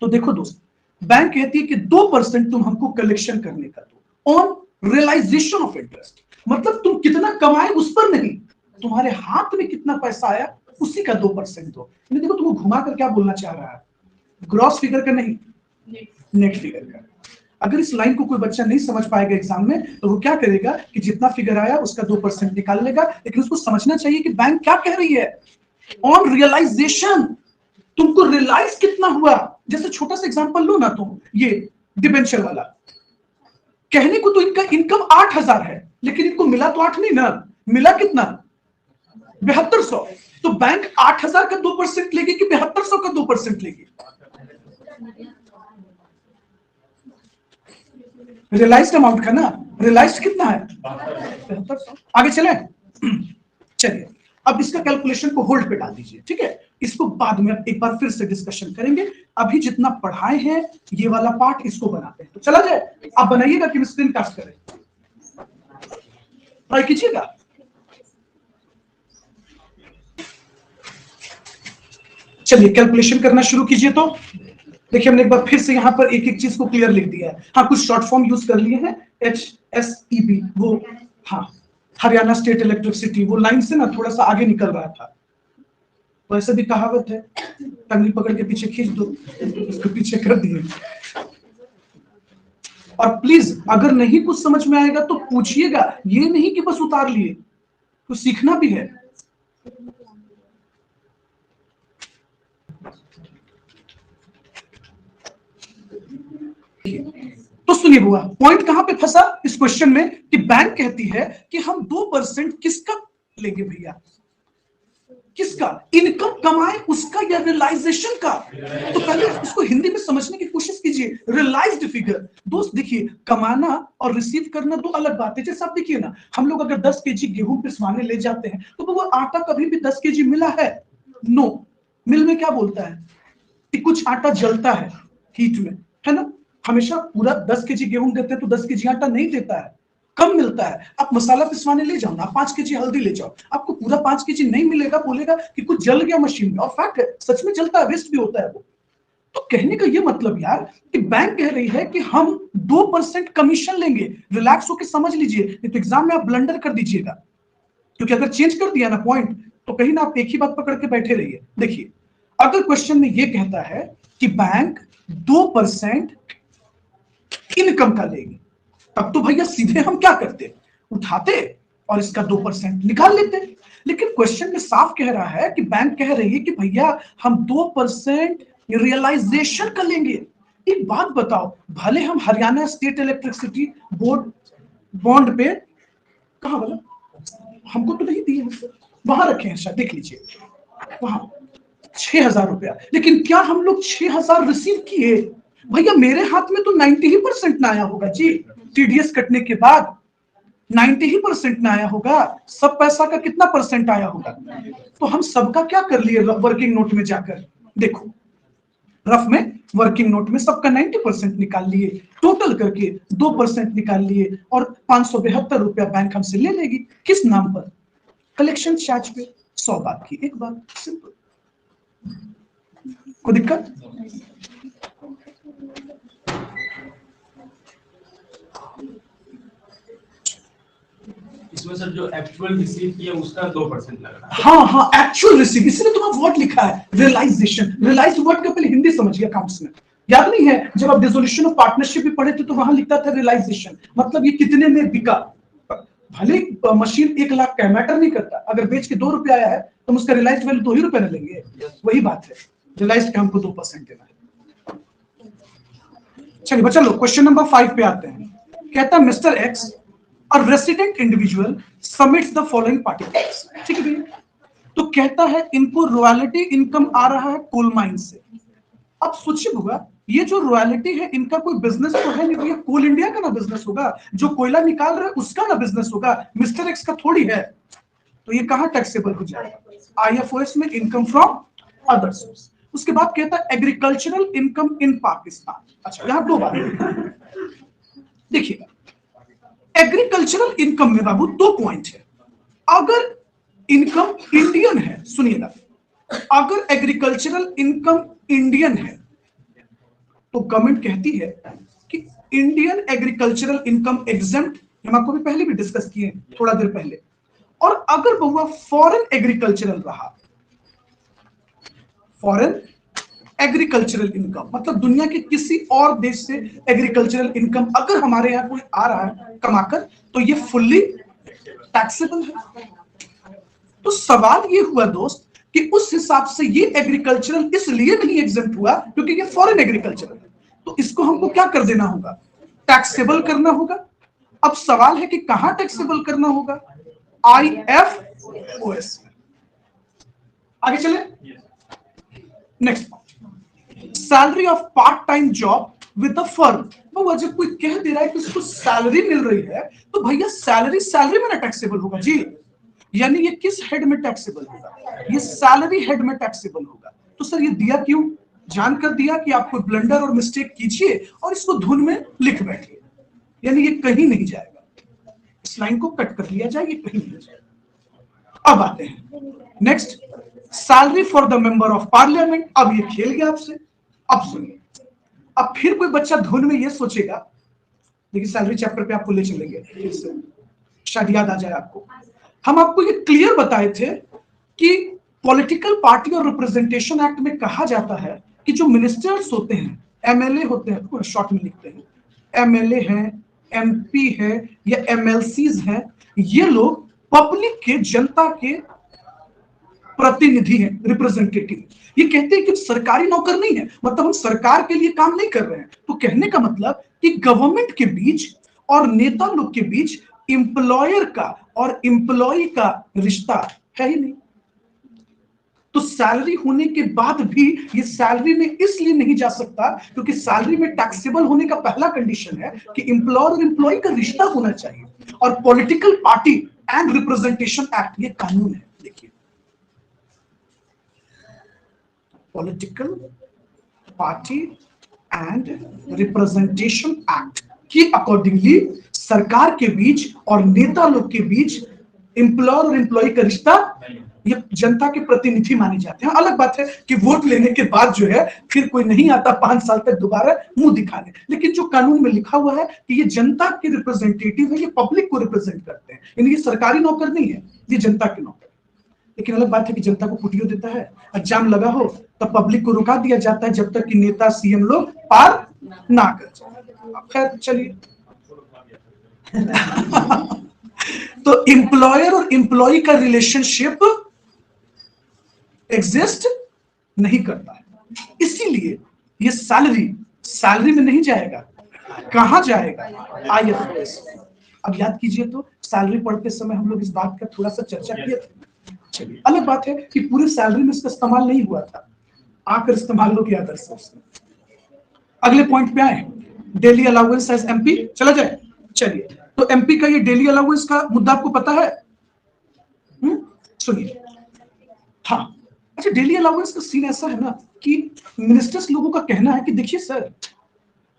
तो देखो दोस्त, बैंक कहती है कि 2% तुम हमको कलेक्शन करने का दो ऑन रियलाइजेशन ऑफ इंटरेस्ट, मतलब तुम कितना कमाए उस पर नहीं, तुम्हारे हाथ में कितना पैसा आया उसी का 2% दो। देखो तुमको घुमा कर क्या बोलना चाह रहा है? ग्रॉस फिगर का नहीं, नेट फिगर का। अगर इस लाइन को कोई बच्चा नहीं समझ पाएगा एग्जाम में, तो वो क्या करेगा कि जितना फिगर आया उसका 2% निकाल लेगा। लेकिन उसको समझना चाहिए कि बैंक क्या कह रही है, ऑन रियलाइजेशन, तुमको रियलाइज कितना हुआ। जैसे छोटा सा एग्जांपल लो ना तुम, ये डिबेंचर वाला, कहने को तो इनका इनकम 8000 है, लेकिन इनको मिला तो 8 नहीं ना, मिला कितना? 7200। तो बैंक 8000 का 2% लेगी कि 7200 का 2% लेगी? रियलाइज्ड अमाउंट का ना, रियलाइज्ड कितना है? 7200। आगे चले, चलिए अब इसका कैलकुलेशन को होल्ड पे डाल दीजिए, ठीक है? इसको बाद में एक बार फिर से डिस्कशन करेंगे। अभी जितना पढ़ाए हैं ये वाला पार्ट इसको बनाते हैं, तो चला जाए। आप बनाइएगा कि स्क्रीन कास्ट करें, ट्राई कीजिएगा। चलिए कैलकुलेशन करना शुरू कीजिए। तो देखिए हमने एक बार फिर से यहां पर एक एक चीज को क्लियर लिख दिया है। हाँ, कुछ शॉर्ट फॉर्म यूज कर लिए हैं, HSEB, वो हाँ हरियाणा स्टेट इलेक्ट्रिसिटी, वो लाइन से ना थोड़ा सा आगे निकल रहा था। वैसे भी कहावत है, टंगली पकड़ के पीछे खींच दो, उसको पीछे कर दिए। और प्लीज अगर नहीं कुछ समझ में आएगा तो पूछिएगा, ये नहीं कि बस उतार लिए, तो सीखना भी है। तो सुनिए बुआ, पॉइंट कहां पे फंसा इस क्वेश्चन में कि बैंक कहती है कि हम 2% किसका लेंगे भैया? किसका? इनकम कमाए उसका या रियलाइजेशन का? तो पहले इसको हिंदी में समझने की कोशिश कीजिए। रियलाइज्ड फिगर दोस्त, देखिए कमाना और रिसीव करना दो अलग बात है। जैसे आप देखिए ना, हम लोग अगर 10 केजी गेहूं पिसवाने ले जाते हैं तो वो आटा कभी भी 10 केजी मिला है? नो। मिल में क्या बोलता है कि कुछ आटा जलता है हीट में, है ना? हमेशा पूरा 10 केजी गेहूं देते हैं तो 10 केजी आटा नहीं देता है, कम मिलता है। आप मसाला पिसवाने ले जाओ ना, 5 केजी हल्दी ले जाओ, आपको पूरा 5 केजी नहीं मिलेगा, बोलेगा कि कुछ जल गया मशीन में। और फैक्ट है, सच में जलता है, वेस्ट भी होता है वो। तो कहने का ये मतलब यार कि बैंक कह रही है कि हम 2% कमीशन लेंगे। रिलैक्स होकर समझ लीजिए, नहीं तो एग्जाम में आप ब्लंडर कर दीजिएगा, क्योंकि अगर चेंज कर दिया ना पॉइंट, तो कहीं ना आप एक ही बात पकड़ के बैठे रहिए। देखिए अगर क्वेश्चन में ये कहता है कि बैंक 2% इनकम का लेगी, तब तो भैया सीधे हम क्या करते, उठाते और इसका 2% निकाल लेते। लेकिन क्वेश्चन में साफ कह रहा है कि बैंक कह रही है कि भैया हम 2% रियलाइजेशन का लेंगे। एक बात बताओ, भले हम Haryana state electricity board bond पे, कहा बोला, हमको तो नहीं दिए, वहां रखे हैं शायद, देख लीजिए वहां 6000 रुपया, लेकिन क्या हम लोग 6000 रिसीव किए? भैया मेरे हाथ में तो 90% ना आया होगा जी, टीडीएस कटने के बाद 90% ना आया होगा। सब पैसा का कितना परसेंट आया होगा? तो हम सबका क्या कर लिए वर्किंग नोट में जाकर, देखो रफ में वर्किंग नोट में सबका 90% निकाल लिए, टोटल करके 2% निकाल लिए, और 572 रुपया बैंक हमसे ले लेगी। किस नाम पर? कलेक्शन चार्ज पे। 100 बात की एक बात, सिंपल। कोई दिक्कत? इसमें सर जो एक्चुअल रिसीव किया उसका 2% लग रहा है। हाँ हाँ, एक्चुअल रिसीव, इसलिए तो वर्ड लिखा है रियलाइजेशन। रियलाइज वर्ड का पहले हिंदी समझिए अकाउंट्स में। याद नहीं है जब आप डिसोल्यूशन ऑफ पार्टनरशिप भी पढ़े थे तो वहां लिखता था रियलाइजेशन, मतलब ये कितने में बिका। भले मशीन 1 लाख का मैटर नहीं करता, अगर बेच के 2 रुपया आया है तो उसका रियलाइज वैल्यू 2 ही रुपए न लेंगे। वही बात है, रियलाइज का हमको 2% देना है। चलिए बच्चा लोग क्वेश्चन नंबर 5 पे आते हैं। कहता है mister x, a resident individual submits the following particulars। ठीक है भैया, तो कहता है इनको रॉयल्टी इनकम आ रहा है कोल माइन से। अब सोचिए होगा, ये जो रॉयल्टी है इनका कोई बिजनेस तो है नहीं, ये कोल इंडिया का ना बिजनेस होगा, जो कोयला निकाल रहा है उसका ना बिजनेस होगा, मिस्टर एक्स का थोड़ी है। तो ये कहां टैक्सेबल हो जाएगा? आईएफओएस में इनकम फ्रॉम अदर सोर्स। उसके बाद कहता है एग्रीकल्चरल इनकम इन पाकिस्तान। अच्छा, यहां दो बातें देखिएगा, एग्रीकल्चरल इनकम में बाबू दो पॉइंट है। अगर इनकम इंडियन है, सुनिएगा, अगर एग्रीकल्चरल इनकम इंडियन है तो गवर्नमेंट कहती है कि इंडियन एग्रीकल्चरल इनकम एग्जेम्प्ट, हम आपको भी पहले भी डिस्कस किए थोड़ा देर पहले। और अगर बहुआ फॉरेन एग्रीकल्चरल रहा, फॉरेन एग्रीकल्चरल इनकम मतलब दुनिया के किसी और देश से एग्रीकल्चरल इनकम अगर हमारे यहां कोई आ रहा है कमाकर, तो ये फुल्ली टैक्सेबल है। तो सवाल ये हुआ दोस्त कि उस हिसाब से ये एग्रीकल्चरल इसलिए नहीं एग्जेम्प्ट हुआ क्योंकि ये फॉरेन एग्रीकल्चरल है, तो इसको हमको क्या कर देना होगा? टैक्सेबल करना होगा। अब सवाल है कि कहां टैक्सेबल करना होगा? आईएफओएस। आगे चले, next, salary of part time job with a firm. वो जब कोई कह दे रहा है कि उसको सैलरी मिल रही है, तो भैया सैलरी में ना टैक्सेबल होगा जी। यानी ये किस हेड में टैक्सेबल होगा? ये सैलरी हेड में टैक्सेबल होगा। तो सर ये दिया क्यों? जानकर दिया कि आप कोई ब्लंडर और मिस्टेक कीजिए और इसको धुन में लिख बैठिए, यानी ये कहीं नहीं जाएगा। इस लाइन को कट कर लिया जाए, ये कहीं नहीं जाएगा। अब आते हैं next, salary for the member of parliament. अब ये खेल गया आपसे। अब सुनिए, अब फिर कोई बच्चा धुन में ये सोचेगा, देखिए सैलरी चैप्टर पे आपको ले चलेंगे, शायद याद आ जाए आपको। हम आपको ये क्लियर बताए थे कि पॉलिटिकल पार्टी और रिप्रेजेंटेशन एक्ट में कहा जाता है कि जो मिनिस्टर्स होते हैं, एमएलए होते हैं, शॉर्ट में लिखते हैं, एमएलए हैं, एमपी है या एमएलसीज हैं, ये लोग पब्लिक के, जनता के प्रतिनिधि हैं, रिप्रेजेंटेटिव। ये कहते हैं कि सरकारी नौकर नहीं है, मतलब हम सरकार के लिए काम नहीं कर रहे हैं। तो कहने का मतलब कि गवर्नमेंट के बीच और नेता लोग के बीच एम्प्लॉयर का और एम्प्लॉय का रिश्ता है ही नहीं। तो सैलरी होने के बाद भी ये सैलरी में इसलिए नहीं जा सकता क्योंकि सैलरी में टैक्सेबल होने का पहला कंडीशन है कि एम्प्लॉयर और एम्प्लॉय का रिश्ता होना चाहिए। और political party and representation act, ये कानून है। देखिए, political party and representation act की अकॉर्डिंगली सरकार के बीच और नेता लोग के बीच एम्प्लॉयर और एम्प्लॉय का रिश्ता, ये जनता के प्रतिनिधि माने जाते हैं। अलग बात है कि वोट लेने के बाद जो है फिर कोई नहीं आता 5 साल तक दोबारा मुंह दिखाने, लेकिन जो कानून में लिखा हुआ है कि ये जनता के रिप्रेजेंटेटिव है, ये पब्लिक को रिप्रेजेंट करते हैं, यानी ये सरकारी नौकर नहीं है, ये जनता के नौकर। लेकिन अलग बात है कि जनता को कुटियो देता है, एग्जाम लगा हो तब पब्लिक को रुका दिया जाता है जब तक कि नेता सीएम लोग पार ना कर जाए। खैर चलिए तो एम्प्लॉयर और एम्प्लॉय का रिलेशनशिप एग्जिस्ट नहीं करता है, इसीलिए ये सैलरी में नहीं जाएगा। कहां जाएगा? आईएफओएस। अब याद कीजिए, तो सैलरी पढ़ते समय हम लोग इस बात का थोड़ा सा चर्चा किए थे। चलिए, अलग बात है कि पूरे सैलरी में इसका इस्तेमाल नहीं हुआ था, आकर इस्तेमाल हो गया अदर सोर्स में। अगले पॉइंट पे आए, डेली अलाउंस एज एमपी। चला जाए, चलिए। तो एमपी का ये डेली अलाउंस का मुद्दा आपको पता है? सुनिए, हाँ, अच्छा, डेली अलाउंस का सीन ऐसा है ना कि मिनिस्टर्स लोगों का कहना है कि देखिए सर,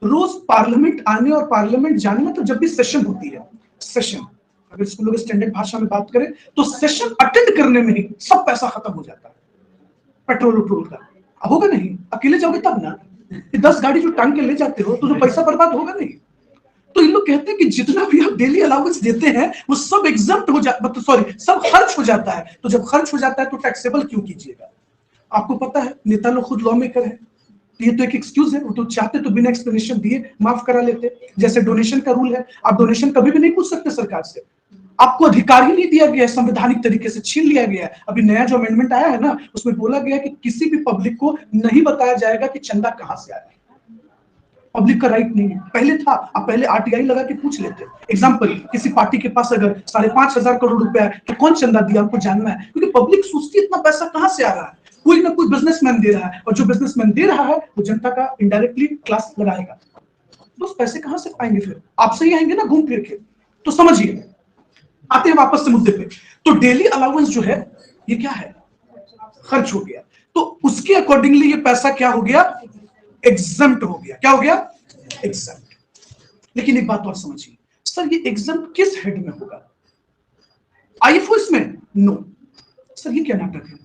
रोज पार्लियामेंट आने और पार्लियामेंट जाने में, तो जब भी सेशन होती है, सेशन, अगर इसको लोग स्टैंडर्ड भाषा में बात करें तो सेशन अटेंड करने में ही सब पैसा खत्म हो जाता है, पेट्रोल वट्रोल का। होगा नहीं, अकेले जाओगे तब ना, 10 गाड़ी जो टांग के ले जाते हो तो जो पैसा बर्बाद होगा नहीं। तो इन लोग कहते हैं कि जितना भी आप डेली अलाउंस देते हैं वो सब एग्जम्प्ट हो जाता, मतलब सॉरी, सब खर्च हो जाता है। तो जब खर्च हो जाता है तो टैक्सेबल क्यों कीजिएगा? आपको पता है नेता लोग खुद लॉ मेकर है, ये तो एक एक्सक्यूज है, वो तो चाहते तो बिना एक्सप्लेनेशन दिए माफ करा लेते। जैसे डोनेशन का रूल है, आप डोनेशन कभी भी नहीं पूछ सकते सरकार से, आपको अधिकार ही नहीं दिया गया है, संवैधानिक तरीके से छीन लिया गया है। अभी नया जो अमेंडमेंट आया है ना, उसमें बोला गया कि किसी भी पब्लिक को नहीं बताया जाएगा कि चंदा कहां से आया है। पब्लिक का राइट नहीं है। पहले था, आप पहले आरटीआई लगा के पूछ लेते। एग्जाम्पल, किसी पार्टी के पास अगर 5,500 करोड़ रुपया है तो कौन चंदा दिया, हमको जानना है, क्योंकि पब्लिक सोचती है इतना पैसा कहां से आ रहा है, कोई ना कोई बिजनेसमैन दे रहा है, और जो बिजनेसमैन दे रहा है वो जनता का इनडायरेक्टली क्लास लगाएगा। तो पैसे कहां से पाएंगे, फिर आपसे ही आएंगे ना घूम फिर के। तो समझिए, आते हैं वापस से मुद्दे पे। तो डेली अलाउंस जो है ये क्या है, खर्च हो गया, तो उसके अकॉर्डिंगली ये पैसा क्या हो गया, एग्जम्प्ट हो गया। क्या हो गया, एग्जम्प्ट। लेकिन एक बात और समझिए, सर ये एग्जम्प्ट किस हेड में होगा, आईएफओएस में? नो सर, ये क्या नाटक है,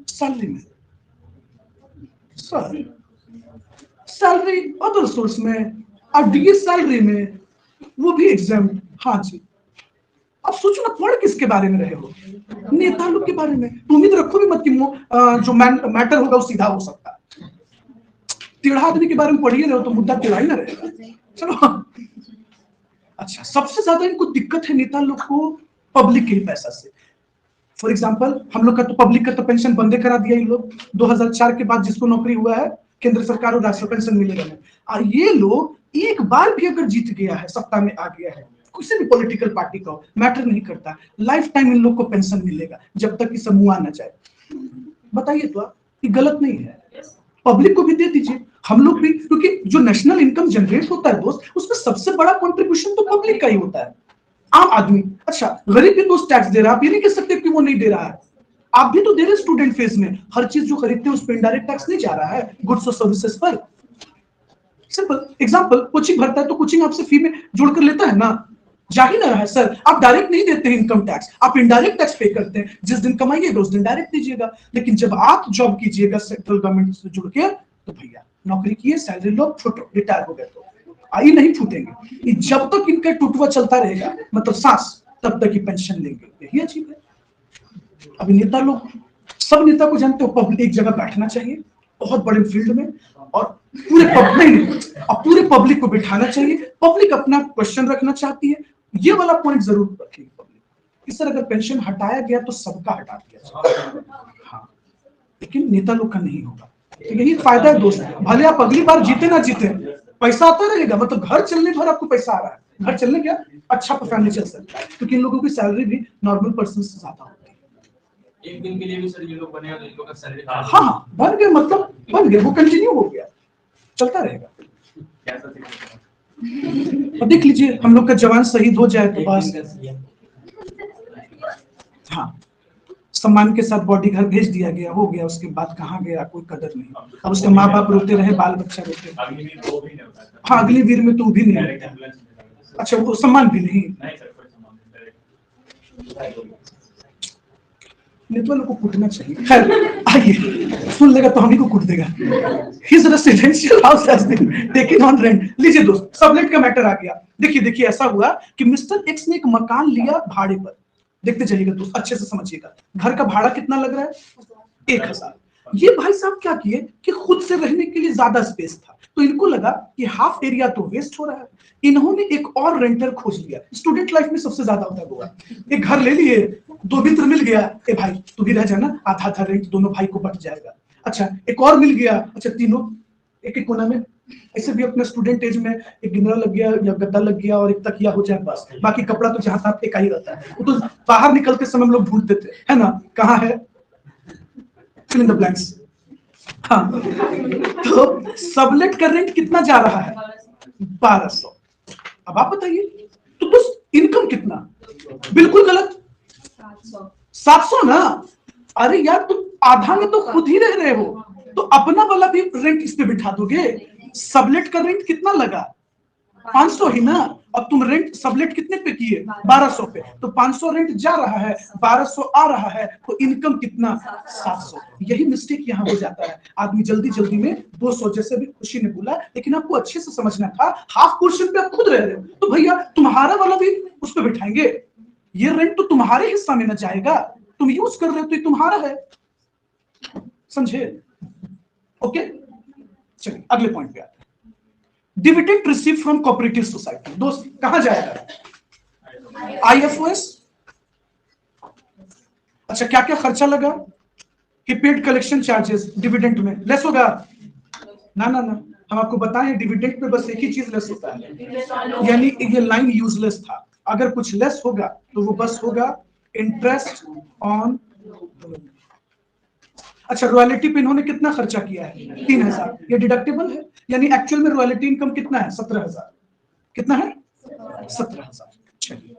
सैलरी में। सर सैलरी अदर सोर्स में, और डीए सैलरी में, वो भी एग्जम्प्ट। हाँ जी। अब सोचो ना, पढ़ किसके बारे में रहे हो, नेता लोग के बारे में। तो उम्मीद रखो भी मत कि जो मैटर होगा वो सीधा हो सकता है। टेढ़ा आदमी के बारे में पढ़िए रहे हो तो मुद्दा टेढ़ा ही ना रहेगा। चलो, अच्छा, सबसे ज्यादा इनको दिक्कत है नेता लोग को पब्लिक के पैसा से। फॉर एग्जाम्पल, हम लोग का तो पब्लिक का तो पेंशन बंदे करा दिया ये लोग 2004 के बाद। जिसको नौकरी हुआ है केंद्र सरकार और राष्ट्रीय पेंशन मिलेगा नहीं। और ये लोग एक बार भी अगर जीत गया है, सत्ता में आ गया है, किसी भी पॉलिटिकल पार्टी का मैटर नहीं करता, लाइफ टाइम इन लोग को पेंशन मिलेगा जब तक कि समूह ना जाए। बताइए तो आप, ये गलत नहीं है? पब्लिक को भी दे दीजिए, हम लोग भी, क्योंकि जो नेशनल इनकम जनरेट होता है दोस्त, उसमें सबसे बड़ा कंट्रीब्यूशन तो पब्लिक का ही होता है। आम आदमी, अच्छा गरीब भी तो टैक्स दे रहा है, आप ये नहीं कह सकते कि वो नहीं दे रहा है। आप भी तो दे रहे स्टूडेंट फेज में, हर चीज जो खरीदते हैं उस पर इनडायरेक्ट टैक्स नहीं जा रहा है, गुड्स और सर्विसेज पर। सिंपल एग्जांपल, कोचिंग भरता है तो कोचिंग आपसे फी में जोड़कर लेता है ना, जा ही ना रहा है सर। आप डायरेक्ट नहीं देते हैं इनकम टैक्स, आप इनडायरेक्ट टैक्स पे करते हैं। जिस दिन कमाइएगा उस दिन डायरेक्ट दीजिएगा। लेकिन जब आप जॉब कीजिएगा सेंट्रल गवर्नमेंट से जुड़ के, तो भैया नौकरी किए, सैलरी लो, छूटो, रिटायर हो गए तो आई नहीं छूटेंगे। जब तक इनका टुटवा चलता रहेगा, मतलब सांस, तब तक ही पेंशन लेंगे। यही अजीब है। अभी नेता लोग, सब नेता को जानते हो, पब्लिक एक जगह बैठना चाहिए बहुत बड़े फील्ड में, और पूरे पब्लिक को बिठाना चाहिए। पब्लिक अपना क्वेश्चन रखना चाहती है, ये वाला पॉइंट जरूर रखेगी पब्लिक। इस तरह अगर पेंशन हटाया गया तो सबका हटा दिया। हाँ, लेकिन नेता लोग का नहीं होगा। तो यही फायदा है दोस्त, भले आप अगली बार जीते ना जीते, पैसा आता रहेगा। मतलब घर चलने भर आपको पैसा आ रहा है, घर चलने क्या, अच्छा फैमिली चल सकता है, क्योंकि इन लोगों की सैलरी भी नॉर्मल पर्सन से ज्यादा होती है। एक दिन के लिए भी सर ये लोग बने तो इन लोग का सैलरी, हाँ बन गए, मतलब बन गए, वो कंटिन्यू हो गया, चलता रहेगा। और देख लीजिए, हम लोग का जवान शहीद हो जाए तो बस, हाँ, सम्मान के साथ बॉडी घर भेज दिया गया, हो गया। उसके बाद कहाँ गया कोई कदर नहीं। अब उसके माँ बाप रोते रहे, बाल बच्चा रोते रहे। हाँ, अग्निवीर में तो भी नहीं होता। अच्छा, वो सम्मान भी नहीं। नेता लोग को कूटना चाहिए। खैर आइए, सुन लेगा तो हम ही को कूट देगा। His residential house has been taken on rent। लीजिए दोस्त, सबलेट का मैटर आ गया। देखिए ऐसा हुआ कि मिस्टर एक्स ने एक मकान लिया भाड़े पर। देखते जाइएगा दोस्त, अच्छे से समझिएगा। घर का भाड़ा कितना लग रहा है, 1,000। ये भाई साहब क्या किए कि खुद से रहने के लिए ज्यादा स्पेस था, तो इनको लगा कि हाफ एरिया तो वेस्ट हो रहा है। इन्होंने एक और रेंटर खोज लिया। स्टूडेंट लाइफ में सबसे ज्यादा होता है हुआ, एक घर ले लिए, 2 मित्र मिल गया, ए भाई तू भी रह जाना, आधा आधा रेंट दोनों भाई को बट जाएगा। अच्छा, एक और मिल गया, अच्छा तीनों एक एक कोना में। ऐसे भी अपने स्टूडेंट एज में एक गिनरा लग गया या गद्दा लग गया और एक तकिया हो जाए बस, बाकी कपड़ा तो जहां तक फेंका ही रहता है। वो तो बाहर निकलते समय हम लोग ढूंढते थे, है ना, कहाँ है, फिल इन द ब्लैंक्स। हाँ, तो सबलेट का रेंट कितना जा रहा है, 1200। अब आप बताइए, तो बस इनकम कितना, बिल्कुल गलत, 700 ना। अरे यार, तुम आधा में तो खुद ही रह रहे हो, तो अपना वाला भी रेंट इस पे बिठा दोगे। सबलेट का रेंट कितना लगा, 500 ही ना। और तुम रेंट सबलेट कितने पे किए, 1200 पे, तो 500 रेंट जा रहा है, 1200 आ रहा है, तो इनकम कितना, 700। यही मिस्टेक यहाँ हो जाता है, आदमी जल्दी जल्दी में 200, जैसे भी खुशी ने बोला, लेकिन आपको अच्छे से समझना था, हाफ पोर्शन पे आप खुद रह रहे हो, तो भैया तुम्हारा वाला भी उस पर बिठाएंगे। ये रेंट तो तुम्हारे हिस्सा में न जाएगा, तुम यूज कर रहे हो तो ये तुम्हारा है, समझे? ओके, चलिए अगले पॉइंट पे आते हैं। Dividend receive from cooperative society. दोस्त कहां जाएगा, आईएफओएस। अच्छा, क्या क्या खर्चा लगा, ही पेड कलेक्शन चार्जेस, डिविडेंड में लेस होगा ना, हम आपको बताएं डिविडेंड पे बस एक ही चीज लेस होता है, यानी ये लाइन यूजलेस था। अगर कुछ लेस होगा तो वो बस होगा इंटरेस्ट ऑन। अच्छा, रॉयल्टी पे इन्होंने कितना खर्चा किया है? 3000। ये डिडक्टेबल है, यानी एक्चुअल में रॉयल्टी इनकम कितना है? 17,000। कितना है? 17,000। चलिए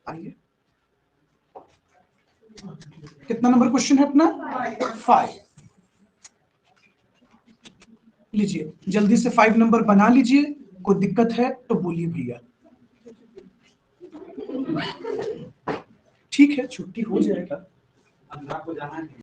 आइए, कितना नंबर क्वेश्चन है अपना? 5। लीजिए जल्दी से 5 नंबर बना लीजिए, कोई दिक्कत है तो बोलिए भैया। ठीक है, छुट्टी हो जाएगा। अनुराग को जाना है।